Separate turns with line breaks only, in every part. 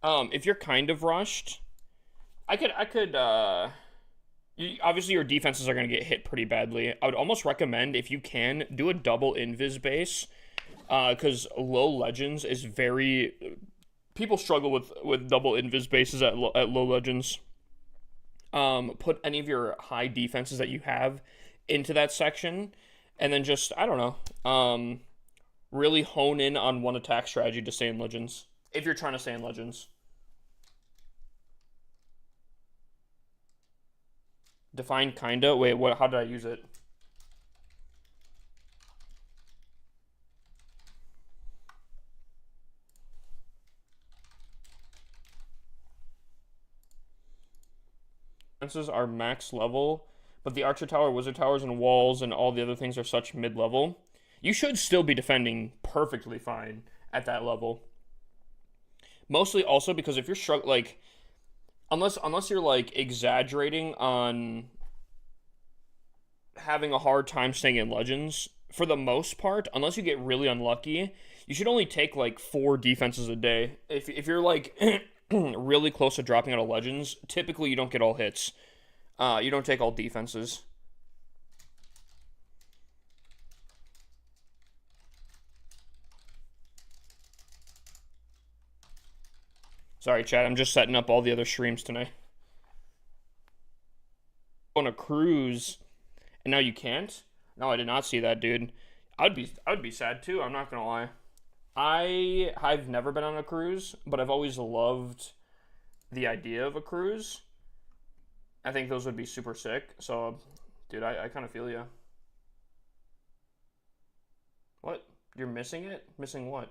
If you're kind of rushed, obviously your defenses are going to get hit pretty badly. I would almost recommend, if you can, do a double invis base, because low legends is very people struggle with double invis bases at low legends. Put any of your high defenses that you have into that section, and then just, I don't know, really hone in on one attack strategy to stay in legends if you're trying to stay in legends. Define kinda. Wait, what? How did I use it? Defenses are max level, but the Archer Tower, Wizard Towers, and walls and all the other things are such mid level. You should still be defending perfectly fine at that level. Mostly also because if you're struggling, like, unless you're like exaggerating on having a hard time staying in legends, for the most part, unless you get really unlucky, you should only take like four defenses a day. If you're like really close to dropping out of legends, typically you don't get all hits. You don't take all defenses. Sorry, Chad. I'm just setting up all the other streams tonight. On a cruise, and now you can't. No, I did not see that, dude. I would be sad too. I'm not gonna lie. I've never been on a cruise, but I've always loved the idea of a cruise. I think those would be super sick. So, dude, I kind of feel you. What? You're missing it? Missing what?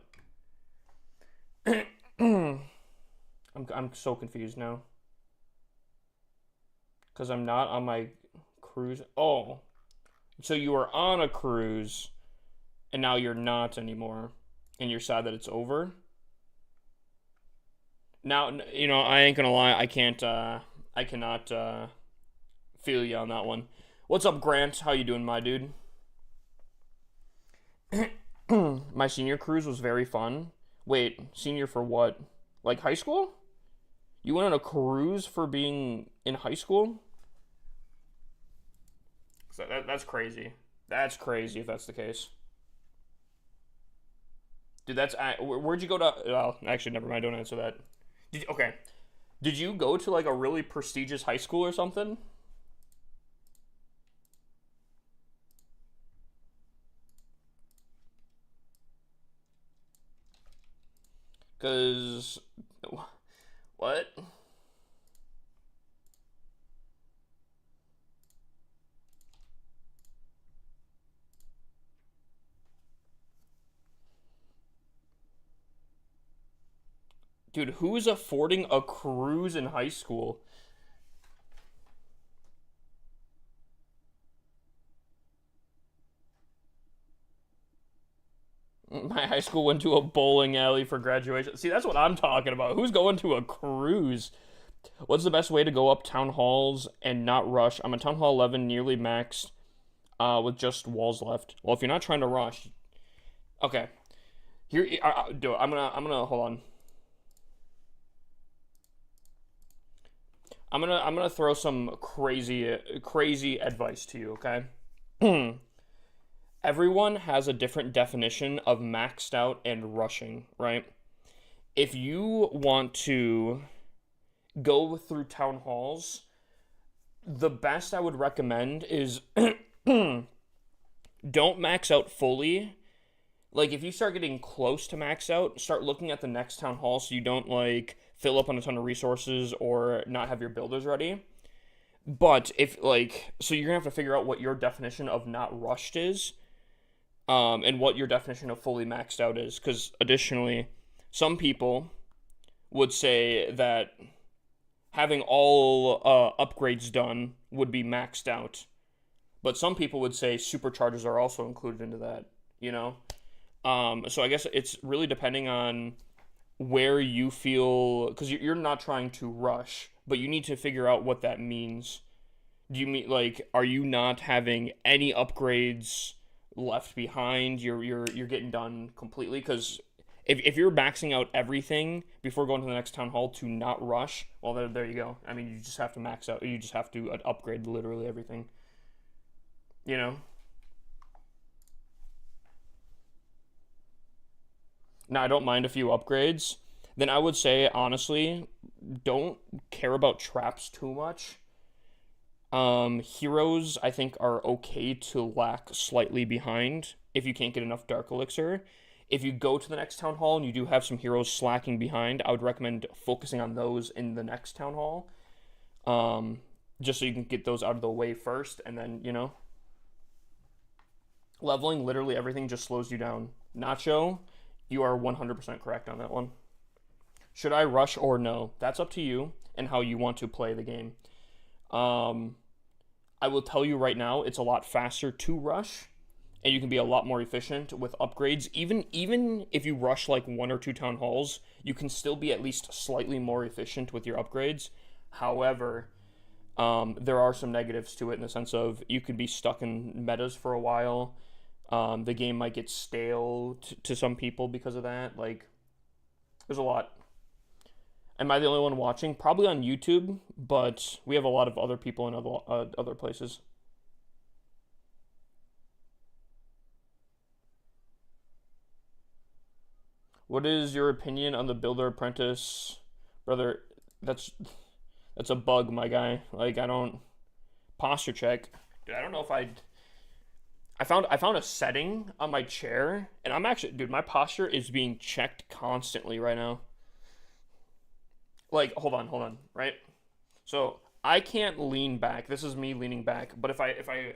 I'm so confused now because I'm not on my cruise. Oh, so you were on a cruise and now you're not anymore, and you're sad that it's over. Now, I ain't gonna lie. I cannot feel you on that one. What's up, Grant? How you doing, my dude? My senior cruise was very fun. Wait, senior for what? Like high school? You went on a cruise for being in high school? So that's crazy. That's crazy if that's the case. Dude, where'd you go to? Well, actually, never mind. Don't answer that. Okay. Did you go to like a really prestigious high school or something? Cause what? Dude, who's affording a cruise in high school? My high school went to a bowling alley for graduation. See, that's what I'm talking about. Who's going to a cruise? What's the best way to go up town halls and not rush? I'm at town hall 11, nearly maxed, with just walls left. Well, if you're not trying to rush, okay. Here, do it. I'm gonna hold on. I'm gonna throw some crazy advice to you. Okay. Everyone has a different definition of maxed out and rushing, right? If you want to go through town halls, the best I would recommend is don't max out fully. Like, if you start getting close to max out, start looking at the next town hall so you don't like fill up on a ton of resources or not have your builders ready. But if like, so you're gonna have to figure out what your definition of not rushed is, and what your definition of fully maxed out is. Because additionally, some people would say that having all upgrades done would be maxed out, but some people would say superchargers are also included into that. You know, so I guess it's really depending on where you feel, because you're not trying to rush, but you need to figure out what that means. Do you mean like, are you not having any upgrades left behind? You're getting done completely? Because If you're maxing out everything before going to the next town hall to not rush, well, there you go. I mean, you just have to max out. You just have to upgrade literally everything. You know? Now, I don't mind a few upgrades. Then I would say, honestly, don't care about traps too much. Heroes, I think, are okay to lack slightly behind if you can't get enough Dark Elixir. If you go to the next Town Hall and you do have some heroes slacking behind, I would recommend focusing on those in the next Town Hall. Just so you can get those out of the way first, and then, you know. Leveling, literally everything just slows you down. Nacho, you are 100% correct on that one. Should I rush or no? That's up to you and how you want to play the game. I will tell you right now, it's a lot faster to rush, and you can be a lot more efficient with upgrades. Even if you rush like 1 or 2 town halls, you can still be at least slightly more efficient with your upgrades. However, there are some negatives to it in the sense of you could be stuck in metas for a while. The game might get stale to some people because of that. Like, there's a lot. Am I the only one watching? Probably on YouTube, but we have a lot of other people in other places. What is your opinion on the Builder Apprentice? Brother, that's a bug, my guy. Like, I don't... Posture check. Dude, I don't know if I found a setting on my chair, and I'm actually... Dude, my posture is being checked constantly right now. Like, hold on, right? So, I can't lean back. This is me leaning back. But if I...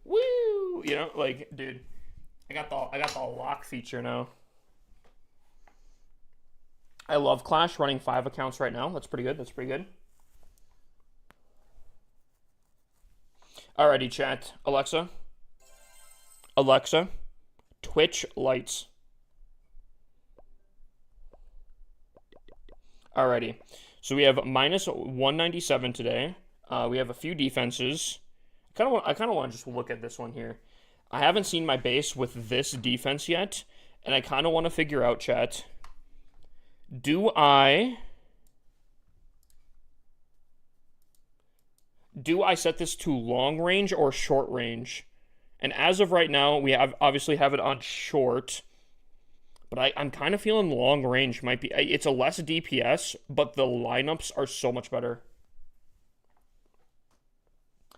Woo! You know, like, dude... I got the lock feature now. I love Clash, running 5 accounts right now. That's pretty good. Alrighty, chat. Alexa, Twitch lights. Alrighty. So we have minus 197 today. We have a few defenses. I kind of want to just look at this one here. I haven't seen my base with this defense yet, and I kind of want to figure out, chat, do I set this to long range or short range? And as of right now, we obviously have it on short, but I'm kind of feeling long range might be... It's a less DPS, but the lineups are so much better.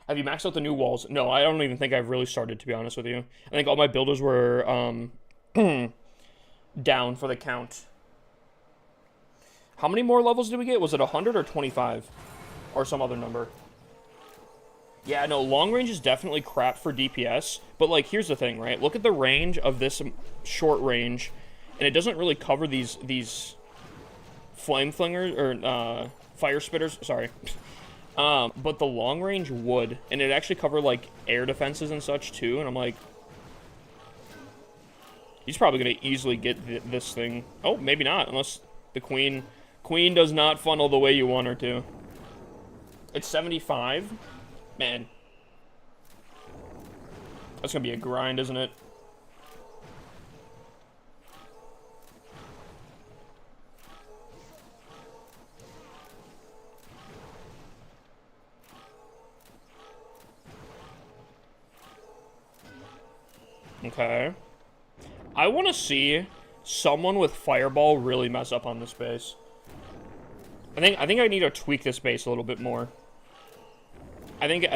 Have you maxed out the new walls? No, I don't even think I've really started, to be honest with you. I think all my builders were down for the count. How many more levels did we get? Was it 100 or 25? Or some other number? Yeah, no, long range is definitely crap for DPS. But, like, here's the thing, right? Look at the range of this short range. And it doesn't really cover these flame flingers, or fire spitters. Sorry. But the long range would, and it actually covered like air defenses and such too. And I'm like, he's probably gonna easily get this thing. Oh, maybe not, unless the queen does not funnel the way you want her to. It's 75, man. That's gonna be a grind, isn't it? Okay. I want to see someone with Fireball really mess up on this base. I think I need to tweak this base a little bit more. I think it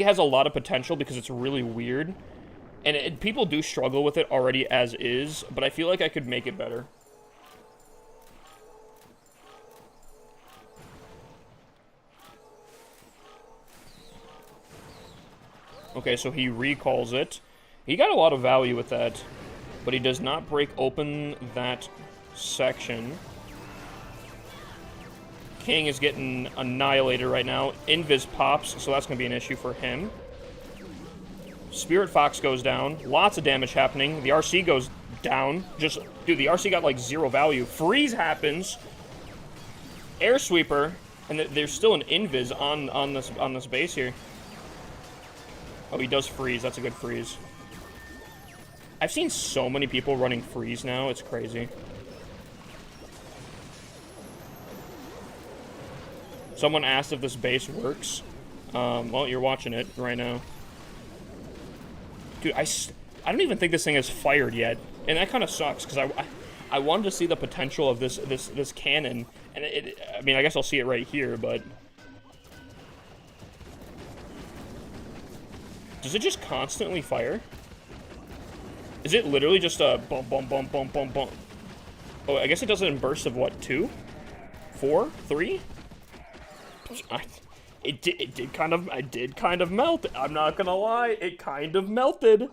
has a lot of potential because it's really weird. And people do struggle with it already as is, but I feel like I could make it better. Okay, so he recalls it. He got a lot of value with that, but he does not break open that section. King is getting annihilated right now. Invis pops, so that's going to be an issue for him. Spirit Fox goes down. Lots of damage happening. The RC goes down. Dude, the RC got like 0 value. Freeze happens. Air Sweeper, and there's still an Invis on this base here. Oh, he does freeze. That's a good freeze. I've seen so many people running freeze now, it's crazy. Someone asked if this base works. Well, you're watching it right now. Dude, I don't even think this thing is fired yet, and that kind of sucks because I wanted to see the potential of this cannon, and I mean, I guess I'll see it right here, but does it just constantly fire? Is it literally just a bump, bump, bump, bump, bump, bump? Oh, I guess it does it in bursts of what, 2? 4? 3? It did kind of melt. I'm not gonna lie, it kind of melted.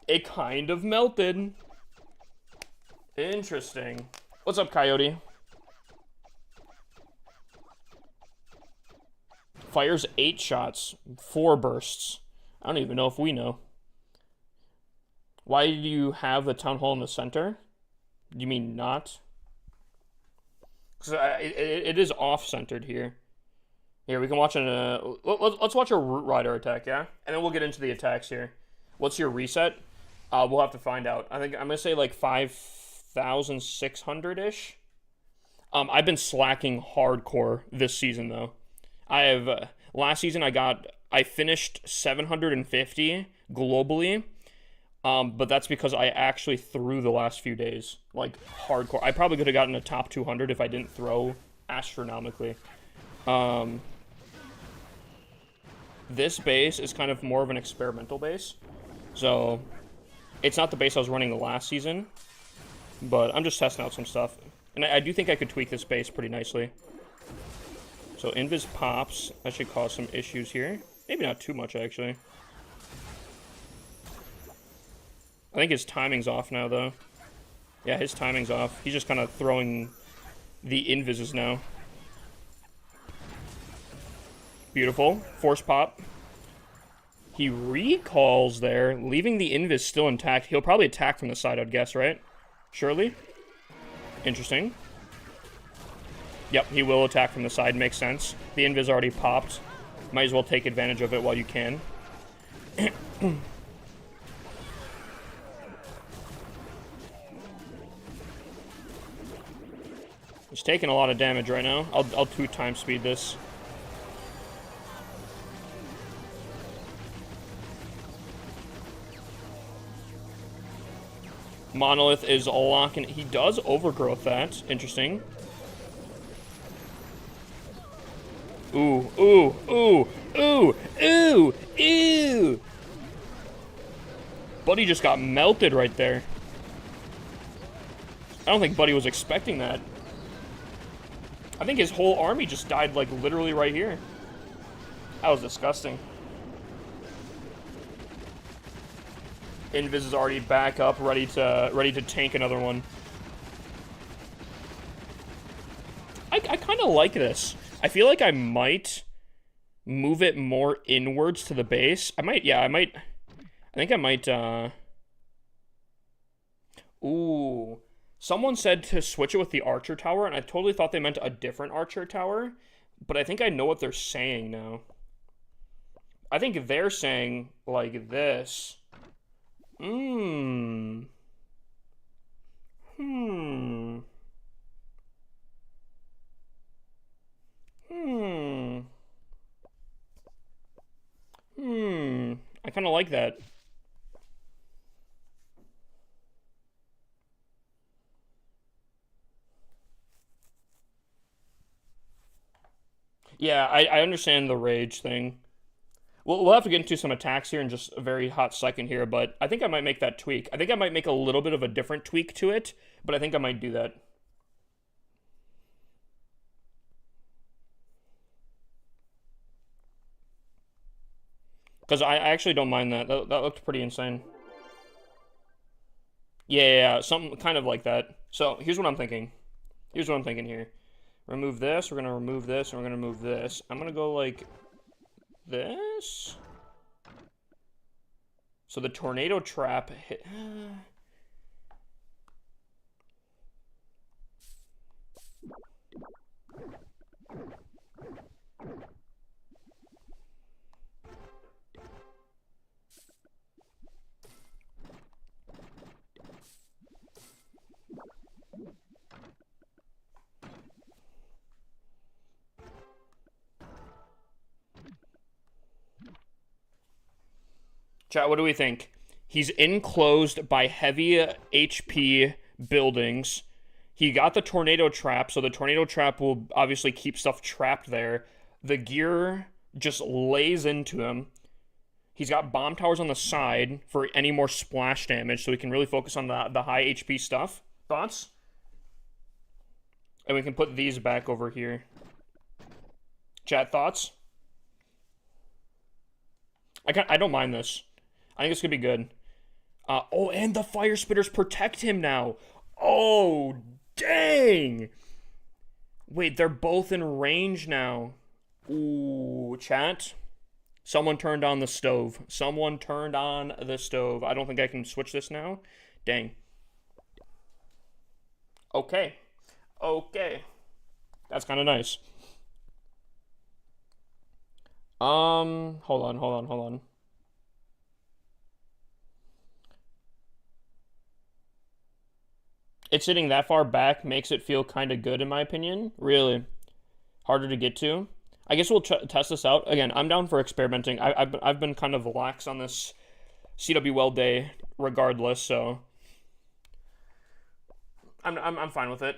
It kind of melted. Interesting. What's up, Coyote? Fires 8 shots, 4 bursts. I don't even know if we know. Why do you have the town hall in the center? You mean not? Because it is off-centered here. Here, we can watch let's watch a Root Rider attack, yeah? And then we'll get into the attacks here. What's your reset? We'll have to find out. I think I'm going to say like 5,600-ish. I've been slacking hardcore this season, though. I have, last season I finished 750 globally. But that's because I actually threw the last few days, like, hardcore. I probably could have gotten a top 200 if I didn't throw astronomically. This base is kind of more of an experimental base. So, it's not the base I was running the last season, but I'm just testing out some stuff. And I do think I could tweak this base pretty nicely. So, Invis pops. That should cause some issues here. Maybe not too much, actually. I think his timing's off now, though. Yeah, his timing's off. He's just kind of throwing the invises now. Beautiful. Force pop. He recalls there, leaving the invis still intact. He'll probably attack from the side, I'd guess, right? Surely? Interesting. Yep, he will attack from the side. Makes sense. The invis already popped. Might as well take advantage of it while you can. He's taking a lot of damage right now. I'll 2x speed this. Monolith is locking. He does overgrowth that. Interesting. Ooh, ooh, ooh, ooh, ooh, ooh. Buddy just got melted right there. I don't think Buddy was expecting that. I think his whole army just died, like, literally right here. That was disgusting. Invis is already back up, ready to tank another one. I kind of like this. I feel like I might move it more inwards to the base. I think I might, ooh. Someone said to switch it with the archer tower, and I totally thought they meant a different archer tower, but I think I know what they're saying now. I think they're saying, like, this. I kind of like that. Yeah, I understand the rage thing. We'll have to get into some attacks here in just a very hot second here, but I think I might make that tweak. I think I might make a little bit of a different tweak to it, but I think I might do that. Because I actually don't mind that. That looked pretty insane. Yeah, something kind of like that. So, here's what I'm thinking. Here's what I'm thinking here. Remove this, we're gonna remove this, and we're gonna move this. I'm gonna go like this. So the tornado trap hit. Chat, what do we think? He's enclosed by heavy HP buildings. He got the tornado trap, so the tornado trap will obviously keep stuff trapped there. The gear just lays into him. He's got bomb towers on the side for any more splash damage, so we can really focus on the high HP stuff. Thoughts? And we can put these back over here. Chat, thoughts? I don't mind this. I think it's gonna be good. Oh, and the fire spitters protect him now. Oh, dang! Wait, they're both in range now. Ooh, chat. Someone turned on the stove. Someone turned on the stove. I don't think I can switch this now. Dang. Okay. Okay. That's kind of nice. Hold on. It's sitting that far back makes it feel kind of good in my opinion. Really. Harder to get to. I guess we'll test this out. Again, I'm down for experimenting. I've been kind of lax on this CWL day regardless, so I'm fine with it.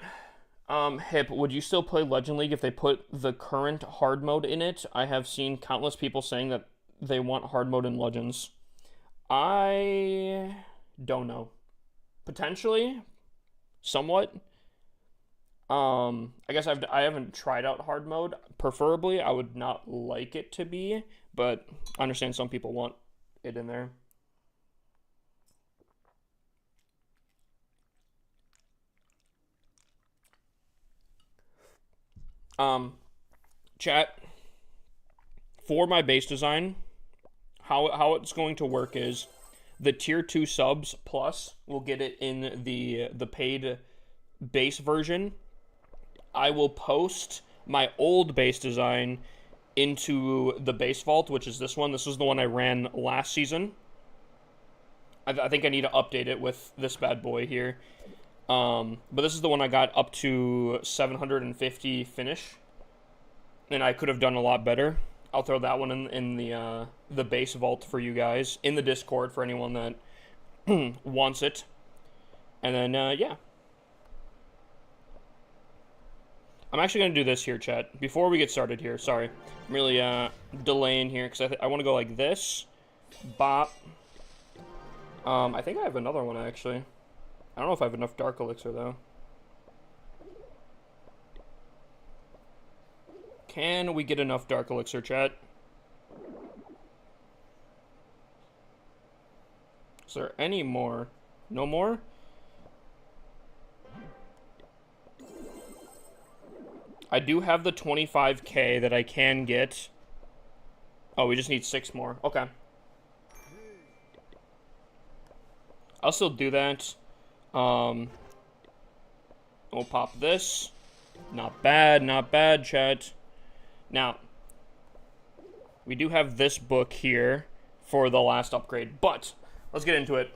Hip, would you still play Legend League if they put the current hard mode in it? I have seen countless people saying that they want hard mode in Legends. I don't know. Potentially, somewhat. I guess I haven't tried out hard mode. Preferably, I would not like it to be, but I understand some people want it in there. Chat, for my base design, how it's going to work is the tier 2 subs plus will get it in the paid base version. I will post my old base design into the base vault, which is this one. This is the one I ran last season. I think I need to update it with this bad boy here. But this is the one I got up to 750 finish. And I could have done a lot better. I'll throw that one in the base vault for you guys. In the Discord for anyone that wants it. And then, yeah. I'm actually going to do this here, chat. Before we get started here, sorry. I'm really delaying here because I want to go like this. Bop. I think I have another one, actually. I don't know if I have enough Dark Elixir, though. Can we get enough Dark Elixir, chat? Is there any more? No more? I do have the 25k that I can get. Oh, we just need 6 more. Okay. I'll still do that. We'll pop this. Not bad, chat. Now, we do have this book here for the last upgrade, but let's get into it.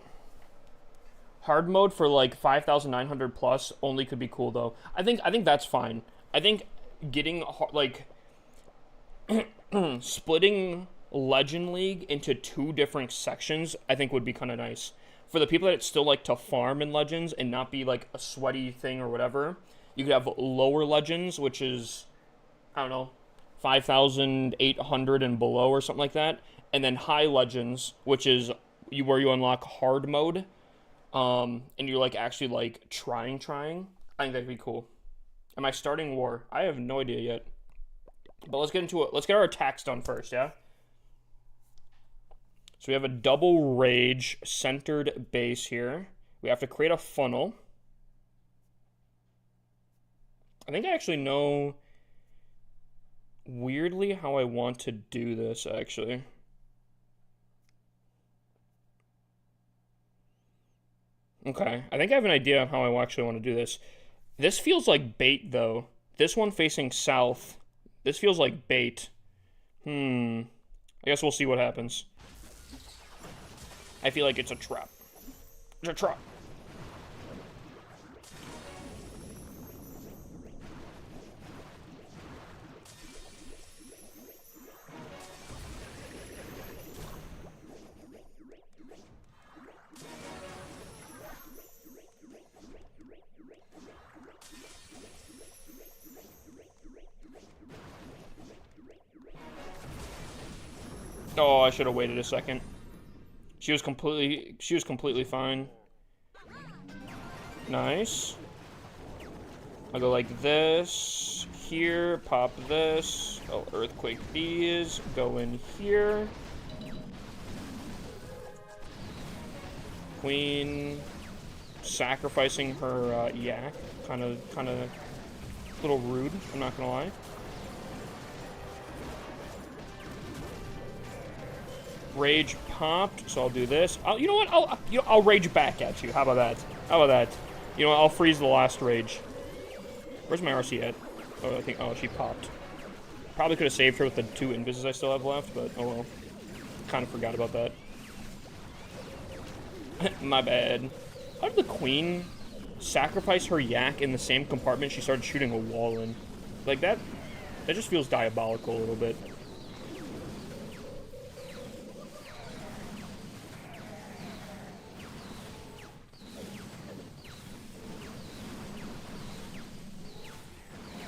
Hard mode for like 5,900 plus only could be cool though. I think that's fine. I think getting like splitting Legend League into 2 different sections I think would be kind of nice. For the people that still like to farm in Legends and not be like a sweaty thing or whatever, you could have lower Legends, which is, I don't know, 5,800 and below or something like that, and then high Legends, which is where you unlock hard mode, and you're like actually like trying. I think that'd be cool. Am I starting war? I have no idea yet. But let's get into it. Let's get our attacks done first, yeah? So we have a double rage centered base here. We have to create a funnel. I think I actually know weirdly how I want to do this, actually. Okay, I think I have an idea of how I actually want to do this. This feels like bait, though. This one facing south. This feels like bait. I guess we'll see what happens. I feel like it's a trap. It's a trap. Oh, I should have waited a second. She was completely fine. Nice. I'll go like this. Here, pop this. Oh, Earthquake these. Go in here. Queen sacrificing her yak. Kind of a little rude, I'm not gonna lie. Rage popped, so I'll do this. You know what? I'll rage back at you. How about that? How about that? You know what? I'll freeze the last rage. Where's my RC at? Oh, she popped. Probably could have saved her with the 2 invises I still have left, but oh well. Kind of forgot about that. My bad. How did the queen sacrifice her yak in the same compartment she started shooting a wall in? Like, that just feels diabolical a little bit.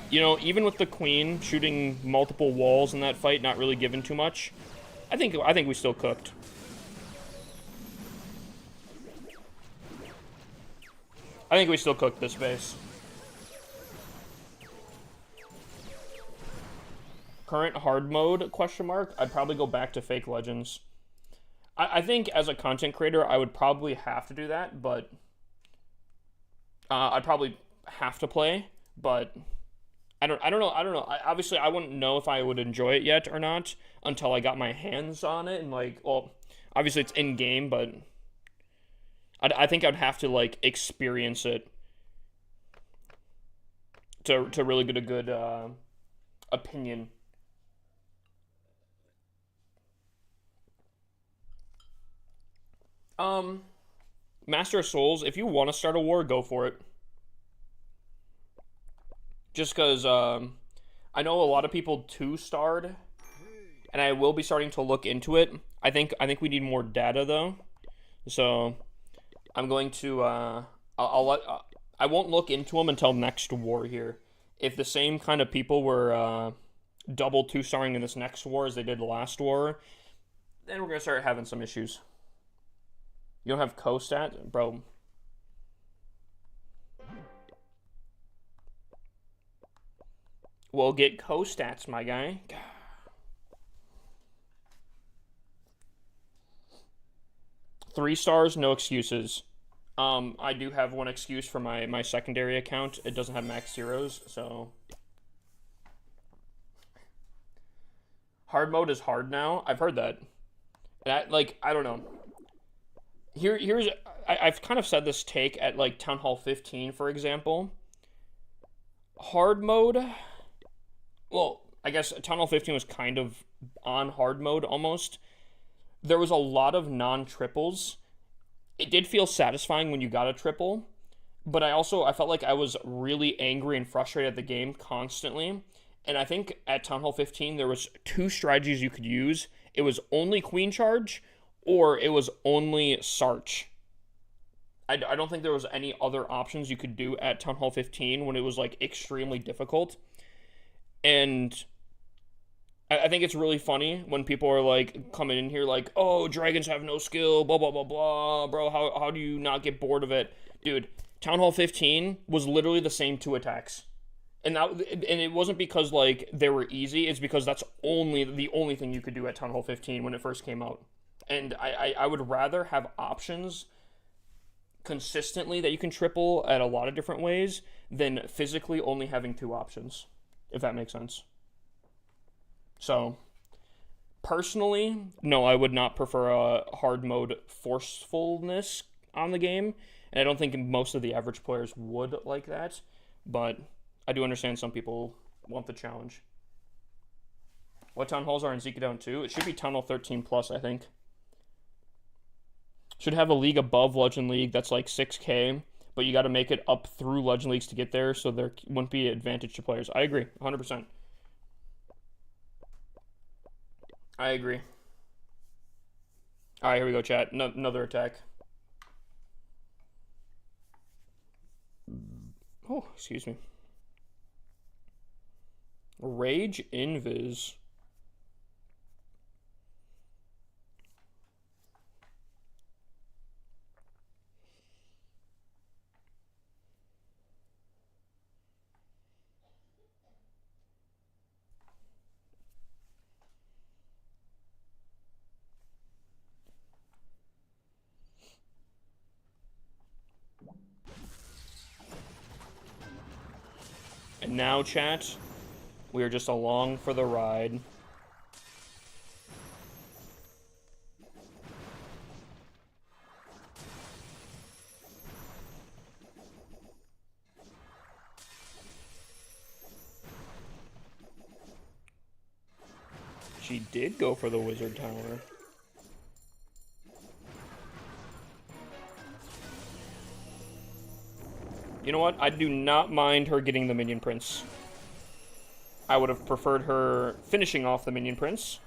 You know, even with the queen shooting multiple walls in that fight, not really giving too much, I think we still cooked. I think we still cooked this base. Current hard mode, question mark? I'd probably go back to Fake Legends. I think as a content creator, I would probably have to do that, but I'd probably have to play, but I don't know. Obviously, I wouldn't know if I would enjoy it yet or not until I got my hands on it. And, like, well, obviously it's in-game, but I think I'd have to, like, experience it to really get a good opinion. Master of Souls, if you want to start a war, go for it. Just because I know a lot of people 2-starred, and I will be starting to look into it. I think we need more data though, so I'm going to I won't look into them until next war here. If the same kind of people were double 2-starring in this next war as they did the last war, then we're gonna start having some issues. You don't have co-stat, bro. Well, get co-stats, my guy. 3 stars, no excuses. I do have one excuse for my secondary account. It doesn't have max zeros, so... Hard mode is hard now. I've heard that. And I don't know. I've kind of said this take at, like, Town Hall 15, for example. Hard mode... Well, I guess Town Hall 15 was kind of on hard mode, almost. There was a lot of non-triples. It did feel satisfying when you got a triple, but I felt like I was really angry and frustrated at the game constantly. And I think at Town Hall 15, there was 2 strategies you could use. It was only Queen Charge, or it was only Sarch. I don't think there was any other options you could do at Town Hall 15 when it was, like, extremely difficult. And I think it's really funny when people are, like, coming in here like, oh, dragons have no skill, blah, blah, blah, blah. Bro, how do you not get bored of it? Dude, Town Hall 15 was literally the same 2 attacks. And it wasn't because, like, they were easy. It's because that's the only thing you could do at Town Hall 15 when it first came out. And I would rather have options consistently that you can triple at a lot of different ways than physically only having 2 options, if that makes sense. So, personally, no, I would not prefer a hard mode forcefulness on the game, and I don't think most of the average players would like that, but I do understand some people want the challenge. What town halls are in Zika Down 2? It should be Town Hall 13 plus, I think. Should have a league above Legend League that's like 6K, but you got to make it up through Legend Leagues to get there, so there wouldn't be an advantage to players. I agree, 100%. I agree. Alright, here we go, chat. Another attack. Oh, excuse me. Rage Invis. now, chat, we are just along for the ride. She did go for the wizard tower. You know what? I do not mind her getting the minion prince. I would have preferred her finishing off the minion prince.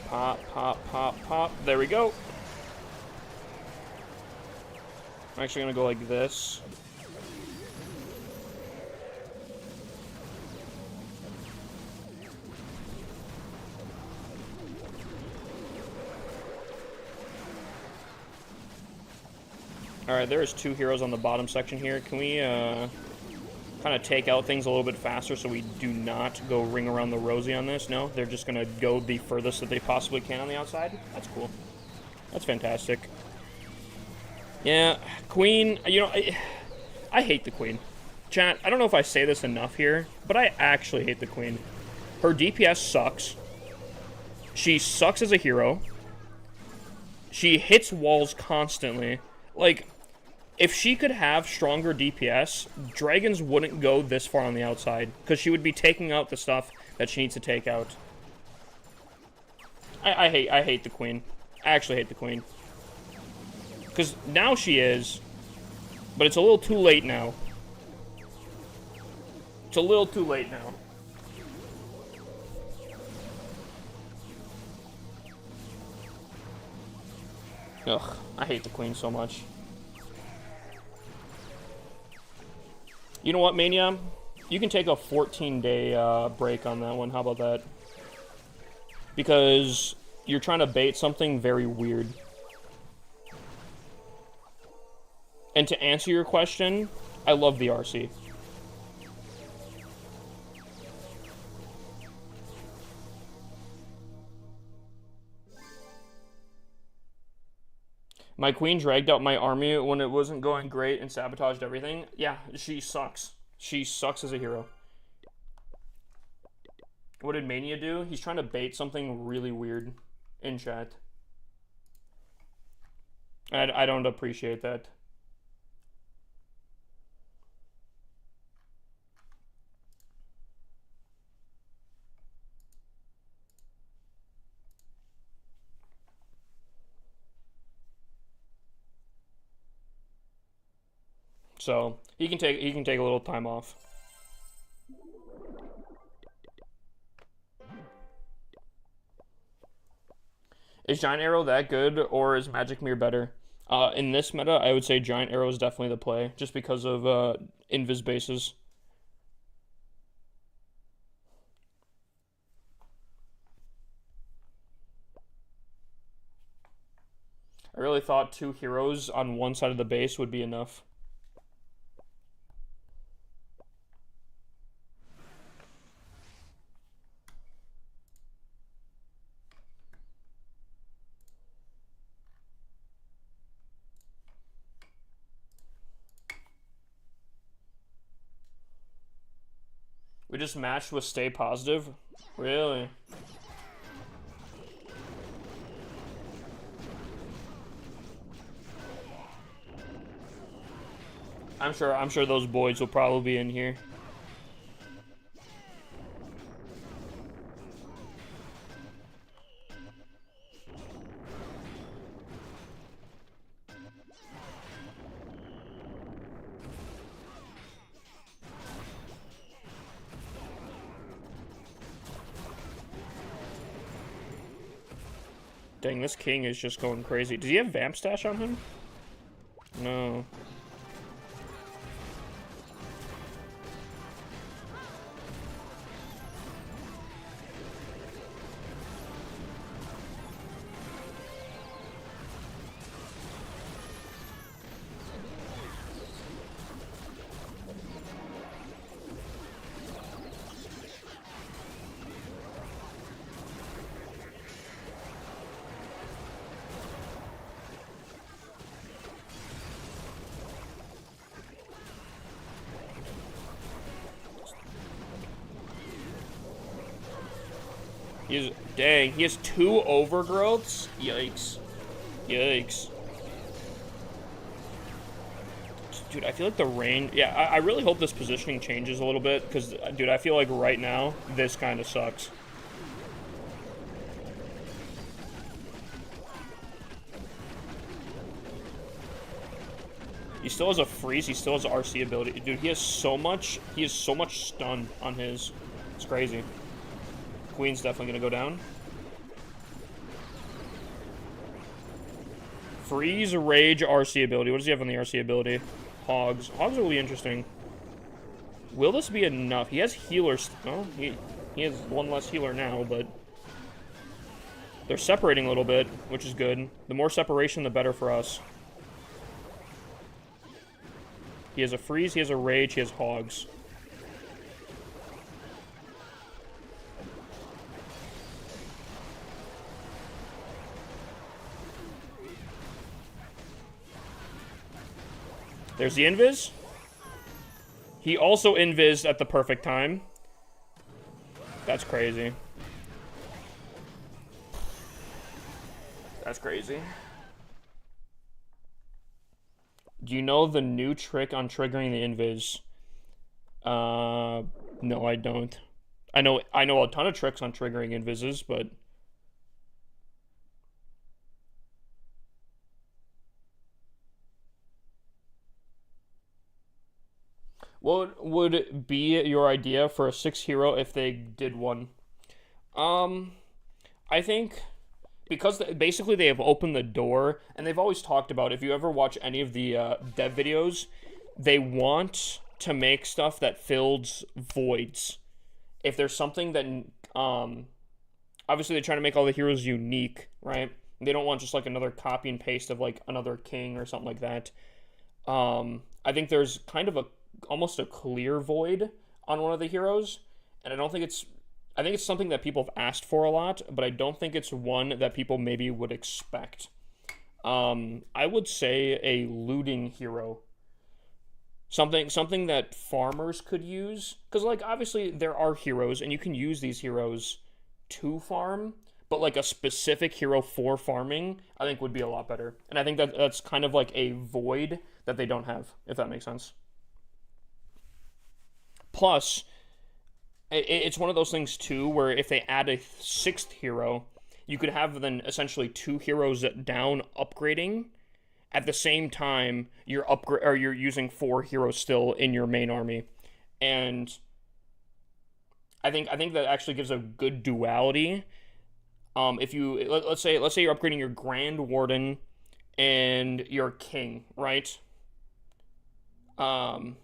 Pop, pop, pop, pop. There we go. I'm actually gonna go like this. Alright, there's 2 heroes on the bottom section here. Can we, kind of take out things a little bit faster so we do not go ring around the rosy on this? No, they're just gonna go the furthest that they possibly can on the outside. That's cool. That's fantastic. Yeah, Queen, you know, I hate the Queen. Chat, I don't know if I say this enough here, but I actually hate the Queen. Her DPS sucks. She sucks as a hero. She hits walls constantly. Like, if she could have stronger DPS, dragons wouldn't go this far on the outside, because she would be taking out the stuff that she needs to take out. I hate the Queen. I actually hate the Queen. Because now she is, but it's a little too late now. It's a little too late now. Ugh, I hate the Queen so much. You know what, Mania? You can take a 14-day break on that one. How about that? Because you're trying to bait something very weird. And to answer your question, I love the RC. My queen dragged out my army when it wasn't going great and sabotaged everything. Yeah, she sucks. She sucks as a hero. What did Mania do? He's trying to bait something really weird in chat. I don't appreciate that. So he can take a little time off. Is Giant Arrow that good, or is Magic Mirror better? In this meta, I would say Giant Arrow is definitely the play, just because of invis bases. I really thought 2 heroes on one side of the base would be enough. We just matched with Stay Positive? Really? I'm sure those boys will probably be in here. Dang, this king is just going crazy. Does he have Vamp Stash on him? No. Dang, he has 2 overgrowths? Yikes. Yikes. Dude, I feel like the range... Yeah, I really hope this positioning changes a little bit, because, dude, I feel like right now, this kind of sucks. He still has a freeze, he still has RC ability. Dude, he has so much stun on his. It's crazy. Queen's definitely gonna go down. Freeze, Rage, RC ability. What does he have on the RC ability? Hogs. Hogs will be interesting. Will this be enough? He has healers. Oh, he has 1 less healer now, but they're separating a little bit, which is good. The more separation, the better for us. He has a freeze, he has a rage, he has hogs. There's the invis. He also invised at the perfect time. That's crazy. That's crazy. Do you know the new trick on triggering the invis? No, I don't. I know a ton of tricks on triggering invises, but what would be your idea for a 6 hero if they did one? I think because basically they have opened the door, and they've always talked about, if you ever watch any of the dev videos, they want to make stuff that fills voids. If there's something that, obviously they're trying to make all the heroes unique, right? They don't want just like another copy and paste of like another king or something like that. I think there's kind of almost a clear void on one of the heroes, and I think it's something that people have asked for a lot, but I don't think it's one that people maybe would expect. I would say a looting hero. Something that farmers could use. Because, like, obviously there are heroes, and you can use these heroes to farm, but, like, a specific hero for farming, I think would be a lot better. And I think that's kind of like a void that they don't have, if that makes sense. Plus, it's one of those things too where if they add a 6th hero, you could have then essentially 2 heroes down upgrading at the same time you're using 4 heroes still in your main army. And I think that actually gives a good duality. If you let's say you're upgrading your Grand Warden and your King, right? Um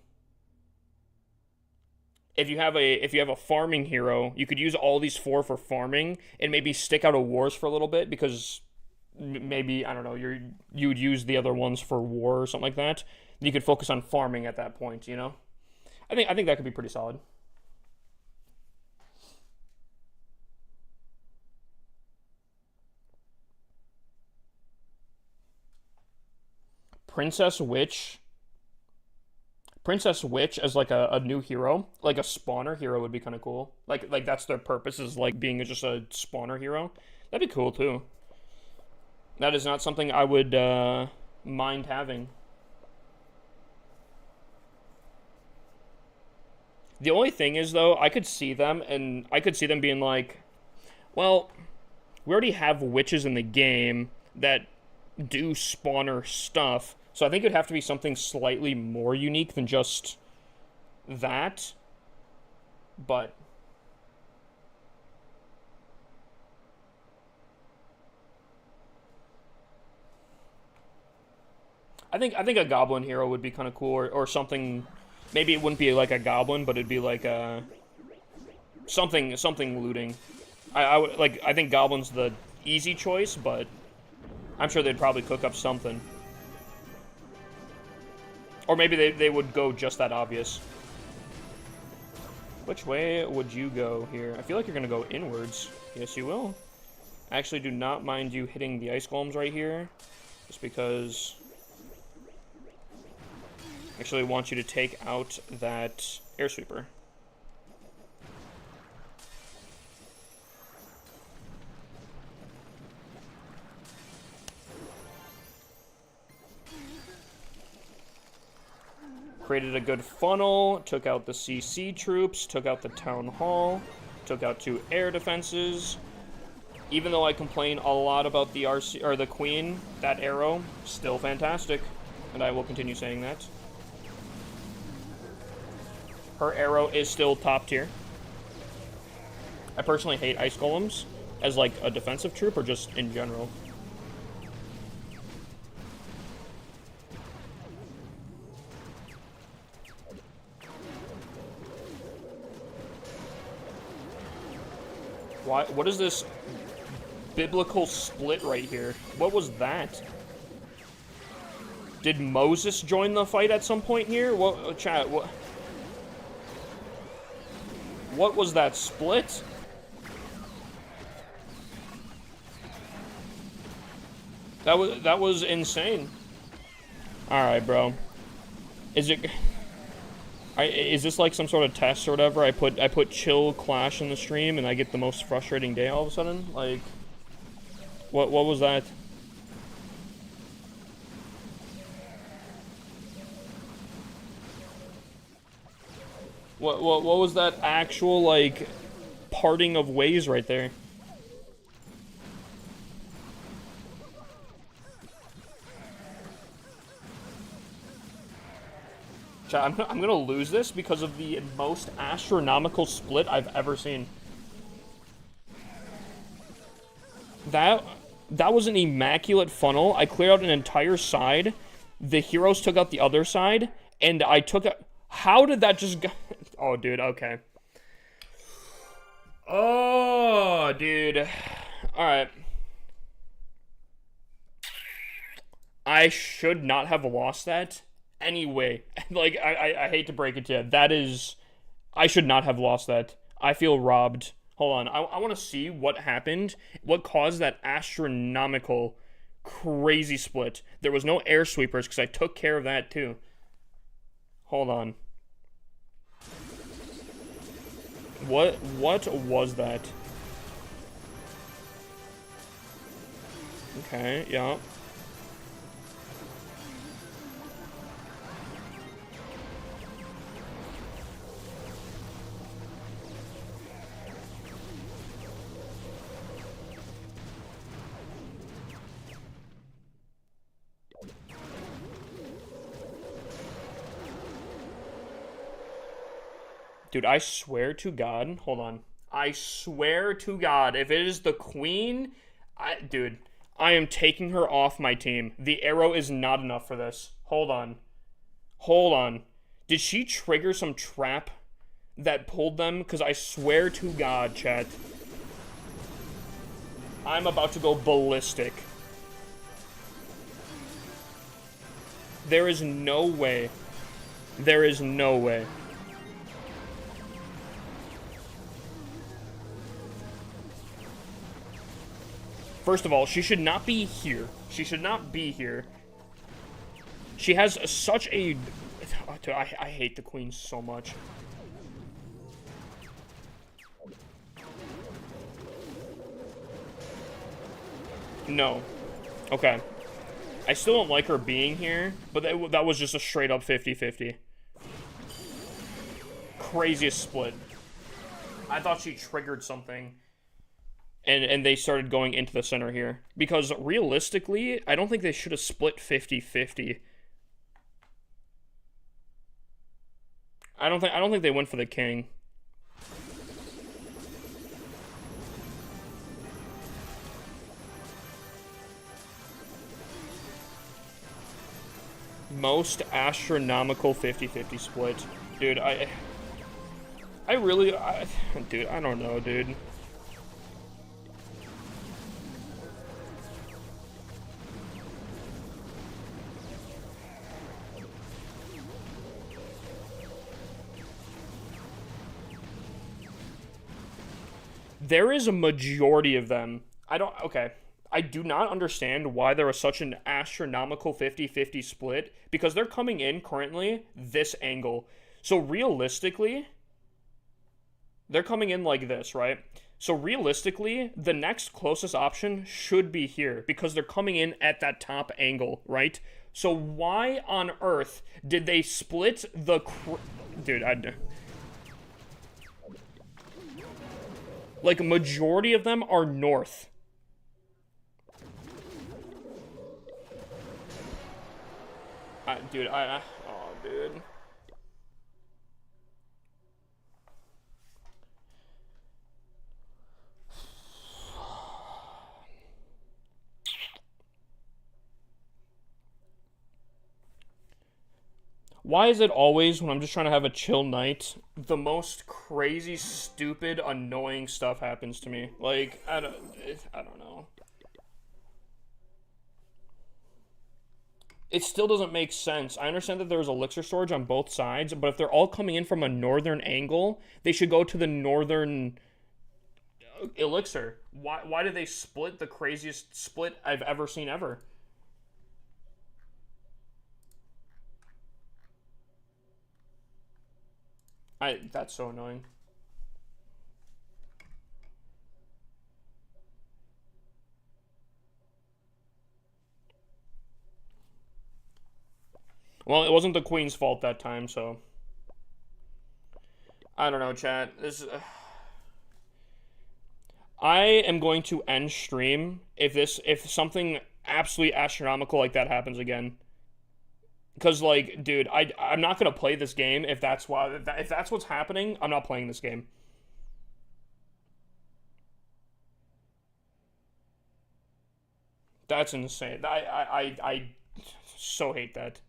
if you have a farming hero, you could use all these 4 for farming and maybe stick out of wars for a little bit, because maybe, I don't know, you would use the other ones for war or something like that. You could focus on farming at that point, you know? I think that could be pretty solid. Princess Witch. Princess Witch as like a new hero, like a spawner hero would be kind of cool. Like that's their purpose, is like being just a spawner hero. That'd be cool too. That is not something I would mind having. The only thing is though, I could see them being like, well, we already have witches in the game that do spawner stuff. So I think it'd have to be something slightly more unique than just that. But I think a goblin hero would be kind of cool, or something. Maybe it wouldn't be like a goblin, but it'd be like a something looting. I would like. I think goblin's the easy choice, but I'm sure they'd probably cook up something. Or maybe they would go just that obvious. Which way would you go here? I feel like you're gonna go inwards. Yes, you will. I actually do not mind you hitting the ice golems right here, just because I actually want you to take out that air sweeper. Created a good funnel, took out the CC troops, took out the town hall, took out 2 air defenses. Even though I complain a lot about the RC or the queen, that arrow still fantastic, and I will continue saying that. Her arrow is still top tier. I personally hate ice golems as like a defensive troop or just in general. What is this biblical split right here? What was that? Did Moses join the fight at some point here? What, chat, what was that split? That was insane. All right, bro. Is this like some sort of test or whatever? I put chill Clash in the stream and I get the most frustrating day all of a sudden? Like, what was that? What was that actual, like, parting of ways right there? I'm gonna lose this because of the most astronomical split I've ever seen. That was an immaculate funnel. I cleared out an entire side. The heroes took out the other side, and I took a... How did that just go... Oh, dude, okay. Oh, dude. Alright. I should not have lost that. Anyway, like, I hate to break it to you. That is... I should not have lost that. I feel robbed. Hold on. I want to see what happened. What caused that astronomical, crazy split. There was no air sweepers, because I took care of that, too. Hold on. What was that? Okay, yeah. Dude, I swear to God, hold on. I swear to God, if it is the queen, dude, I am taking her off my team. The arrow is not enough for this. Hold on. Hold on. Did she trigger some trap that pulled them? Because I swear to God, chat, I'm about to go ballistic. There is no way. There is no way. First of all, she should not be here. She should not be here. She has such a... I hate the queen so much. No. Okay. I still don't like her being here, but that was just a straight up 50-50. Craziest split. I thought she triggered something. And they started going into the center here. Because realistically, I don't think they should have split 50-50. I don't think they went for the king. Most astronomical 50-50 split. Dude, dude, I don't know, dude. There is a majority of them. Okay. I do not understand why there was such an astronomical 50-50 split, because they're coming in currently this angle. So realistically, they're coming in like this, right? So realistically, the next closest option should be here because they're coming in at that top angle, right? So why on earth did they split the... Dude, like, a majority of them are north. Dude. Oh, dude. Why is it always, when I'm just trying to have a chill night, the most crazy, stupid, annoying stuff happens to me? Like, I don't know. It still doesn't make sense. I understand that there's elixir storage on both sides, but if they're all coming in from a northern angle, they should go to the northern elixir. Why did they split the craziest split I've ever seen ever? That's so annoying. Well, it wasn't the Queen's fault that time, so I don't know, chat. I am going to end stream if something absolutely astronomical like that happens again. Because, like, dude, I'm not gonna play this game if that's what's happening. I'm not playing this game. That's insane. I so hate that.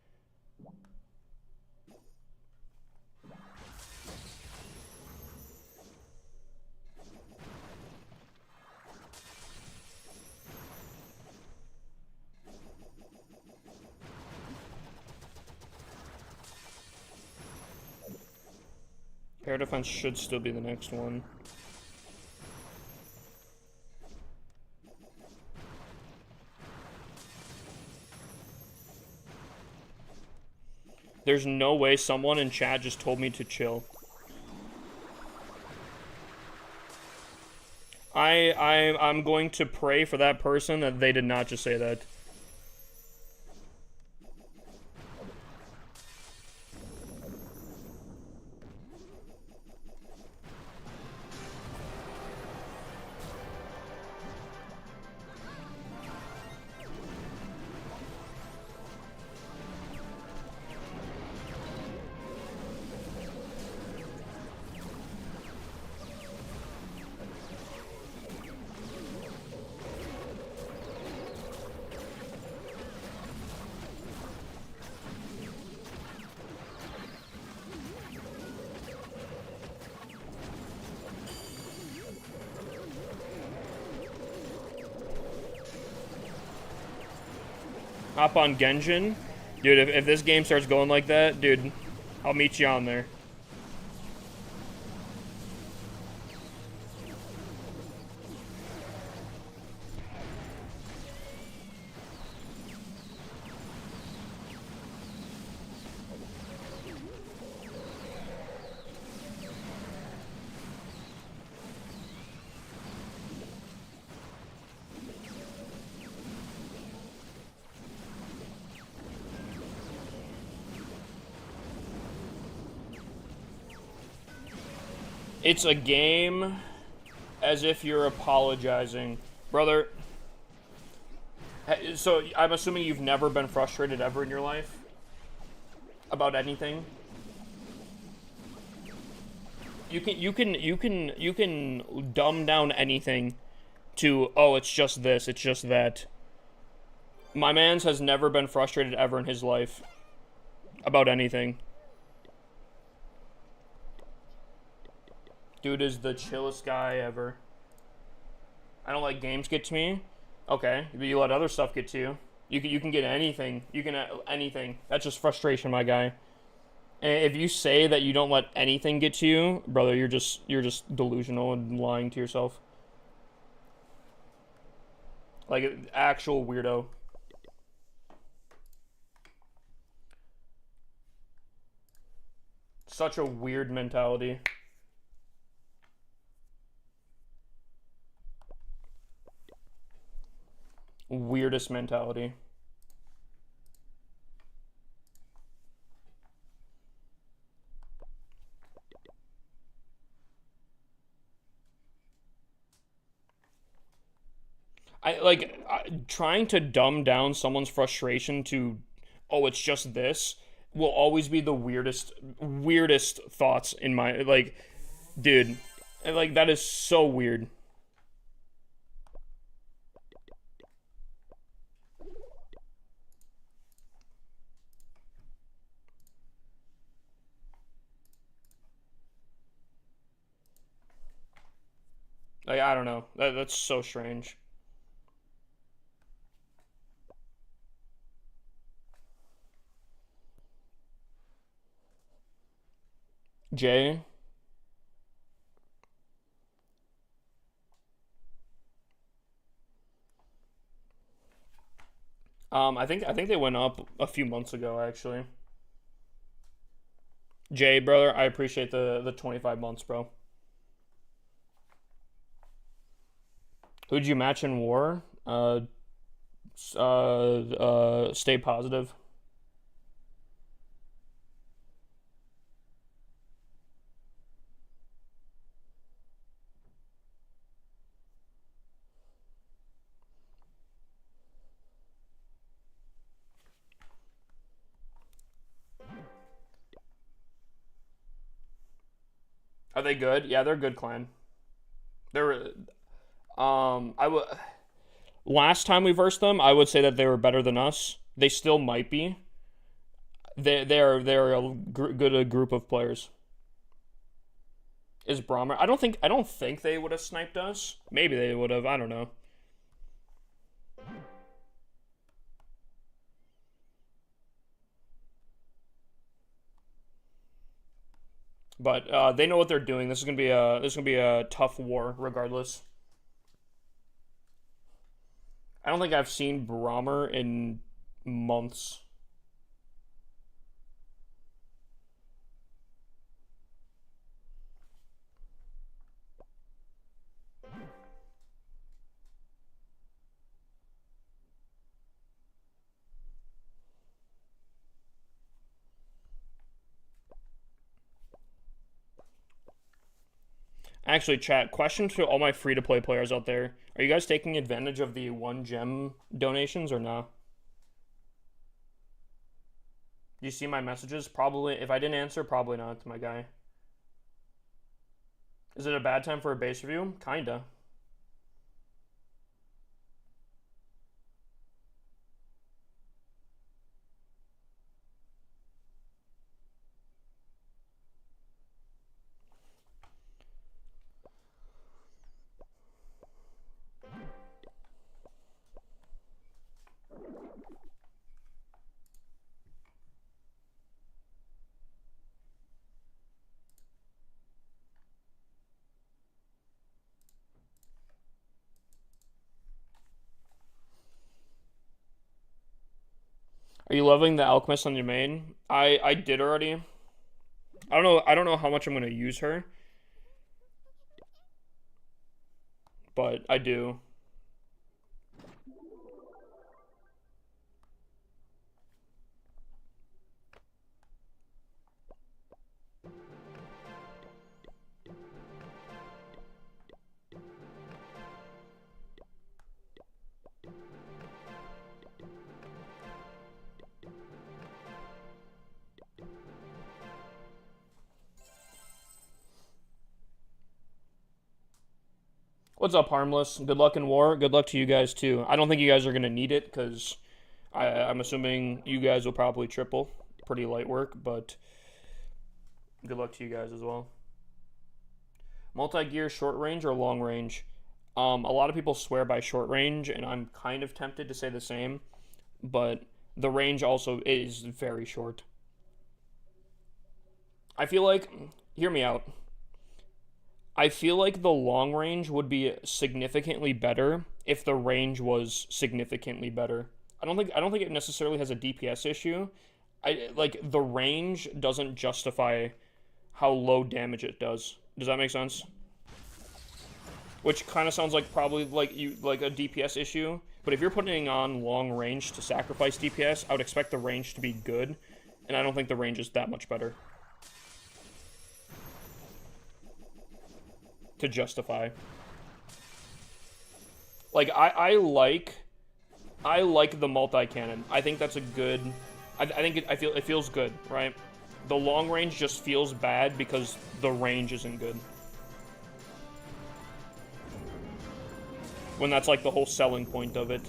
Air defense should still be the next one. There's no way someone in chat just told me to chill. I'm going to pray for that person that they did not just say that. Hop on Genjin. Dude, if this game starts going like that, dude, I'll meet you on there. It's a game as if you're apologizing. Brother, so I'm assuming you've never been frustrated ever in your life? About anything? You can dumb down anything to, oh, it's just this, it's just that. My man's has never been frustrated ever in his life. about anything. Dude is the chillest guy ever. I don't let games get to me. Okay, but you let other stuff get to you. You can get anything. You can anything. That's just frustration, my guy. And if you say that you don't let anything get to you, brother, you're just delusional and lying to yourself. Like an actual weirdo. Such a weird mentality. Weirdest mentality. Trying to dumb down someone's frustration to, oh, it's just this, will always be the weirdest thoughts in my, like, dude, like, that is so weird. Like, I don't know. That's so strange. Jay. I think they went up a few months ago actually. Jay, brother, I appreciate the 25 months, bro. Who'd you match in war? Stay positive. Are they good? Yeah, they're a good clan. They're I would last time we versed them, I would say that they were better than us. They still might be. They're good a group of players. Is Brahma? I don't think they would have sniped us. Maybe they would have. I don't know. But they know what they're doing. This is gonna be a tough war, regardless. I don't think I've seen Brahmer in months. Actually, chat, question to all my free to play players out there. Are you guys taking advantage of the 1 gem donations or not? Do you see my messages? Probably. If I didn't answer, probably not, my guy. Is it a bad time for a base review? Kinda. Are you loving the Alchemist on your main? I did already. I don't know how much I'm gonna use her, but I do. What's up, Harmless? Good luck in war. Good luck to you guys too. I don't think you guys are gonna need it because I'm assuming you guys will probably triple. pretty light work, but good luck to you guys as well. Multi-gear, short range or long range? A lot of people swear by short range, and I'm kind of tempted to say the same, but the range also is very short. I feel like, hear me out. I feel like the long range would be significantly better if the range was significantly better. I don't think it necessarily has a DPS issue. Like the range doesn't justify how low damage it does. Does that make sense? Which kind of sounds like probably like a DPS issue. But if you're putting on long range to sacrifice DPS, I would expect the range to be good, and I don't think the range is that much better to justify. Like I like the multi-cannon. I think that's a good. I think it feels good, right? The long range just feels bad because the range isn't good. When that's like the whole selling point of it.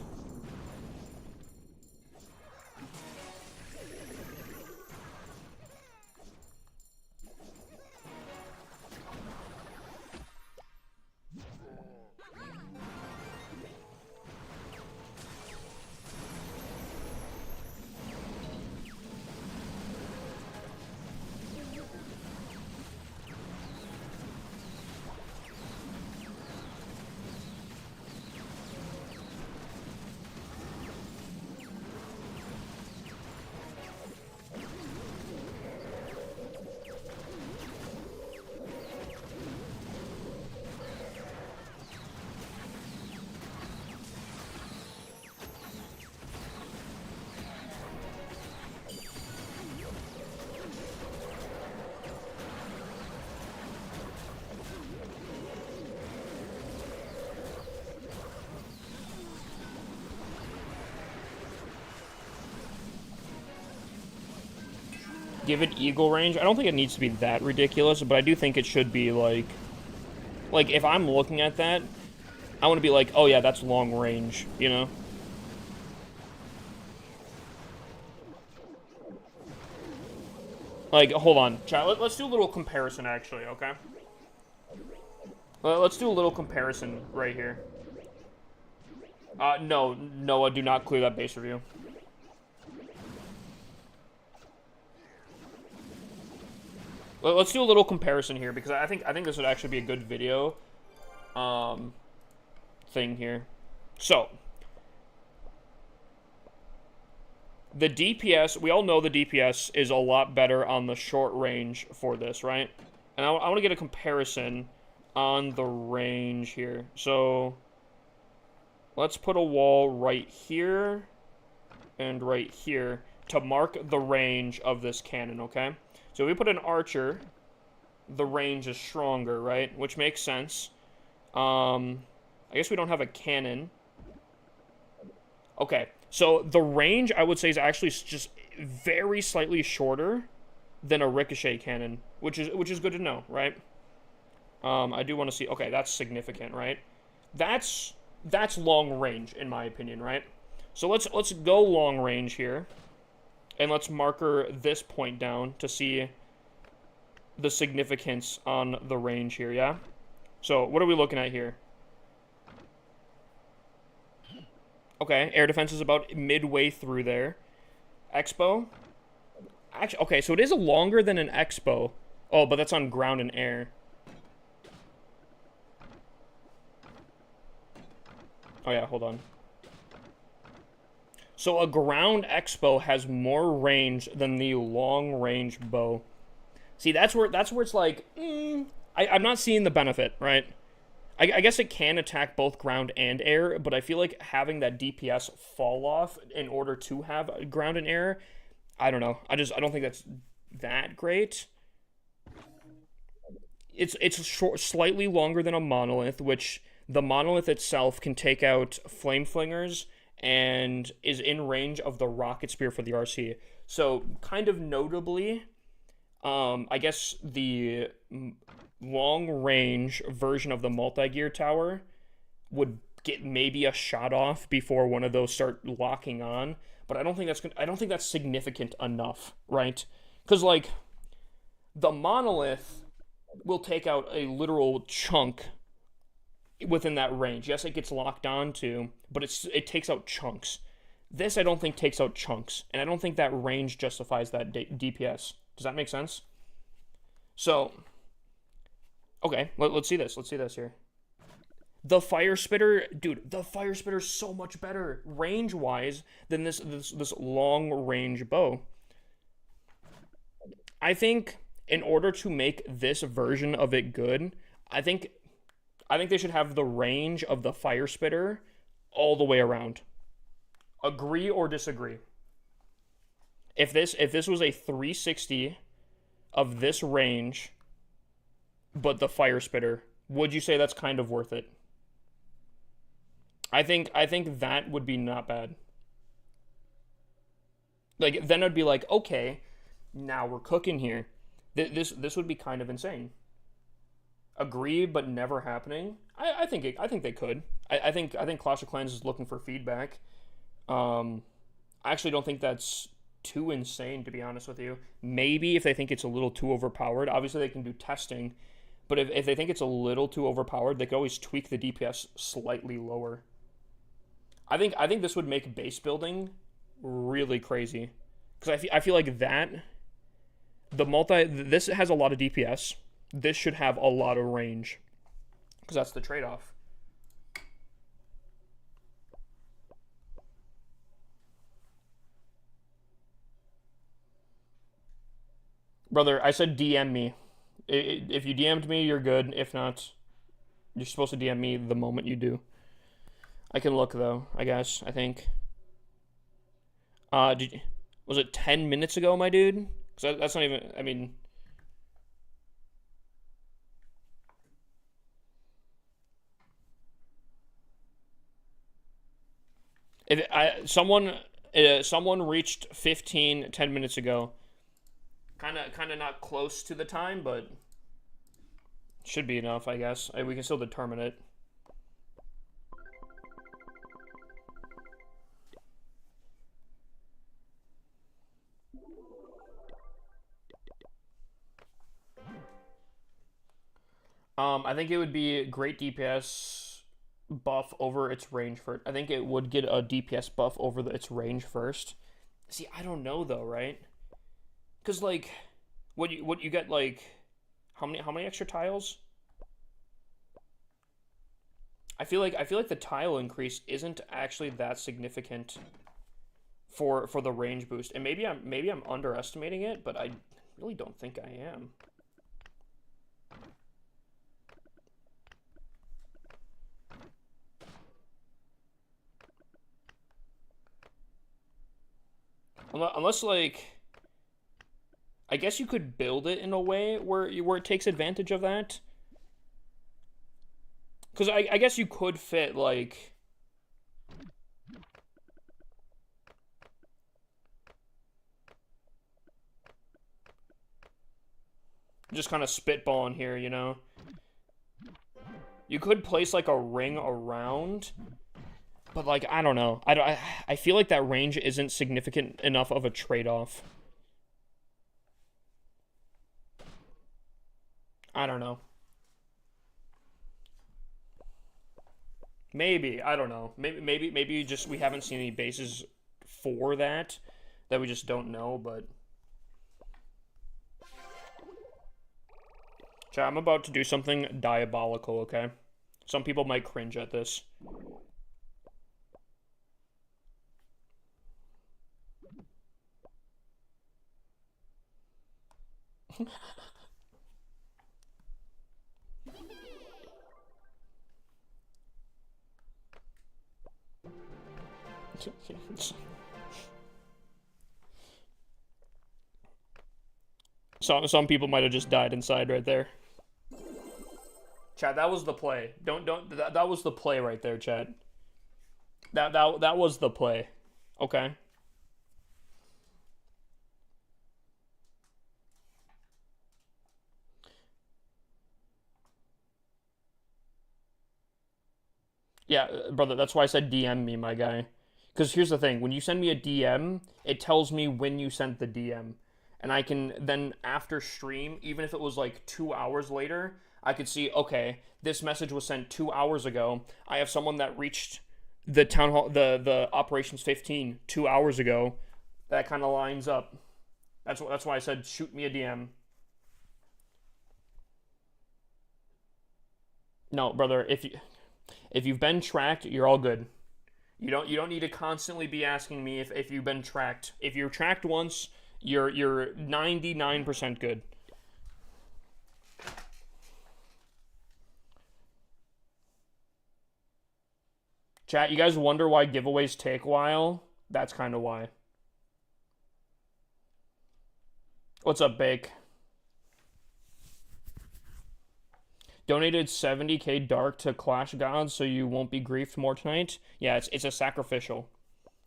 Give it eagle range. I don't think it needs to be that ridiculous, but I do think it should be like if I'm looking at that, I want to be like, oh yeah, that's long range, you know? Like, hold on, chat. Let's do a little comparison, actually, okay? Let's do a little comparison right here. No, Noah, do not clear that base review. Let's do a little comparison here, because I think this would actually be a good video thing here. So, the DPS, we all know the DPS is a lot better on the short range for this, right? And I want to get a comparison on the range here. So, let's put a wall right here and right here to mark the range of this cannon, okay? So if we put an archer, the range is stronger, right? Which makes sense. I guess we don't have a cannon. Okay, so the range, I would say, is actually just very slightly shorter than a ricochet cannon, which is good to know, right? I do want to see. Okay, that's significant, right? That's long range, in my opinion, right? So let's go long range here. And let's marker this point down to see the significance on the range here, yeah? So, what are we looking at here? Okay, air defense is about midway through there. Expo? Actually, okay, so it is longer than an Expo. Oh, but that's on ground and air. Oh yeah, hold on. So a ground Expo has more range than the long range bow. See, that's where it's like, I'm not seeing the benefit, right? I guess it can attack both ground and air, but I feel like having that DPS fall off in order to have ground and air, I don't know. I don't think that's that great. It's slightly longer than a monolith, which the monolith itself can take out flame flingers and is in range of the rocket spear for the RC. So, kind of notably, I guess the long-range version of the multi-gear tower would get maybe a shot off before one of those start locking on. But I don't think that's significant enough, right? Because like the monolith will take out a literal chunk within that range. Yes, it gets locked on to, but it takes out chunks. This I don't think takes out chunks, and I don't think that range justifies that DPS. Does that make sense? So, okay, let's see this. Let's see this here. The fire spitter, dude. The fire spitter is so much better range wise than this long range bow. I think in order to make this version of it good, I think they should have the range of the fire spitter all the way around. Agree or disagree? If this was a 360 of this range, but the fire spitter, would you say that's kind of worth it? I think that would be not bad. Like then I'd be like, okay, now we're cooking here. This would be kind of insane. Agree, but never happening. I think they could. I think Clash of Clans is looking for feedback. I actually don't think that's too insane, to be honest with you. Maybe if they think it's a little too overpowered, obviously they can do testing. But if they think it's a little too overpowered, they could always tweak the DPS slightly lower. I think this would make base building really crazy, because I feel like that this has a lot of DPS. This should have a lot of range, because that's the trade-off. Brother, I said DM me. If you DM'd me, you're good. If not, you're supposed to DM me the moment you do. I can look though, I guess. I think. Was it 10 minutes ago, my dude? Because that's not even. I mean. Someone reached 10 minutes ago. Kind of not close to the time, but should be enough, I guess. We can still determine it. I think it would be great DPS buff over its range first. I think it would get a DPS buff over its range first. See, I don't know though, right? Because like, what you get like, how many extra tiles? I feel like the tile increase isn't actually that significant for the range boost, and maybe I'm underestimating it, but I really don't think I am. Unless like, I guess you could build it in a way where it takes advantage of that. Because I guess you could fit like, just kind of spitballing here, you know. You could place like a ring around, but like I don't know. I feel like that range isn't significant enough of a trade-off. I don't know. Maybe, I don't know. Maybe just we haven't seen any bases for that we just don't know, but chat, I'm about to do something diabolical, okay? Some people might cringe at this. Some people might have just died inside right there. Chad, that was the play. That was the play right there, Chad. That was the play. Okay. Yeah, brother, that's why I said DM me, my guy. Because here's the thing, when you send me a DM, it tells me when you sent the DM. And I can then, after stream, even if it was like 2 hours later, I could see, okay, this message was sent 2 hours ago. I have someone that reached the town hall, the operations 15 2 hours ago. That kind of lines up. That's why I said shoot me a DM. No, brother, if you've been tracked, you're all good. You don't need to constantly be asking me if you've been tracked. If you're tracked once, you're 99% good. Chat, you guys wonder why giveaways take a while? That's kind of why. What's up, Bake? Donated 70k dark to Clash Gods so you won't be griefed more tonight. Yeah, it's a sacrificial.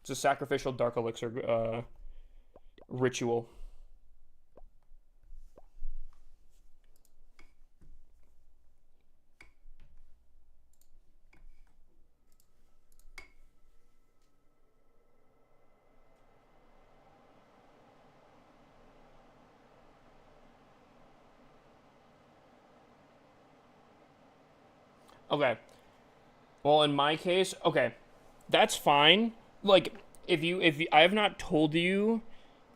It's a sacrificial dark elixir ritual. Okay. Well, in my case, okay, that's fine. Like, if you, I have not told you,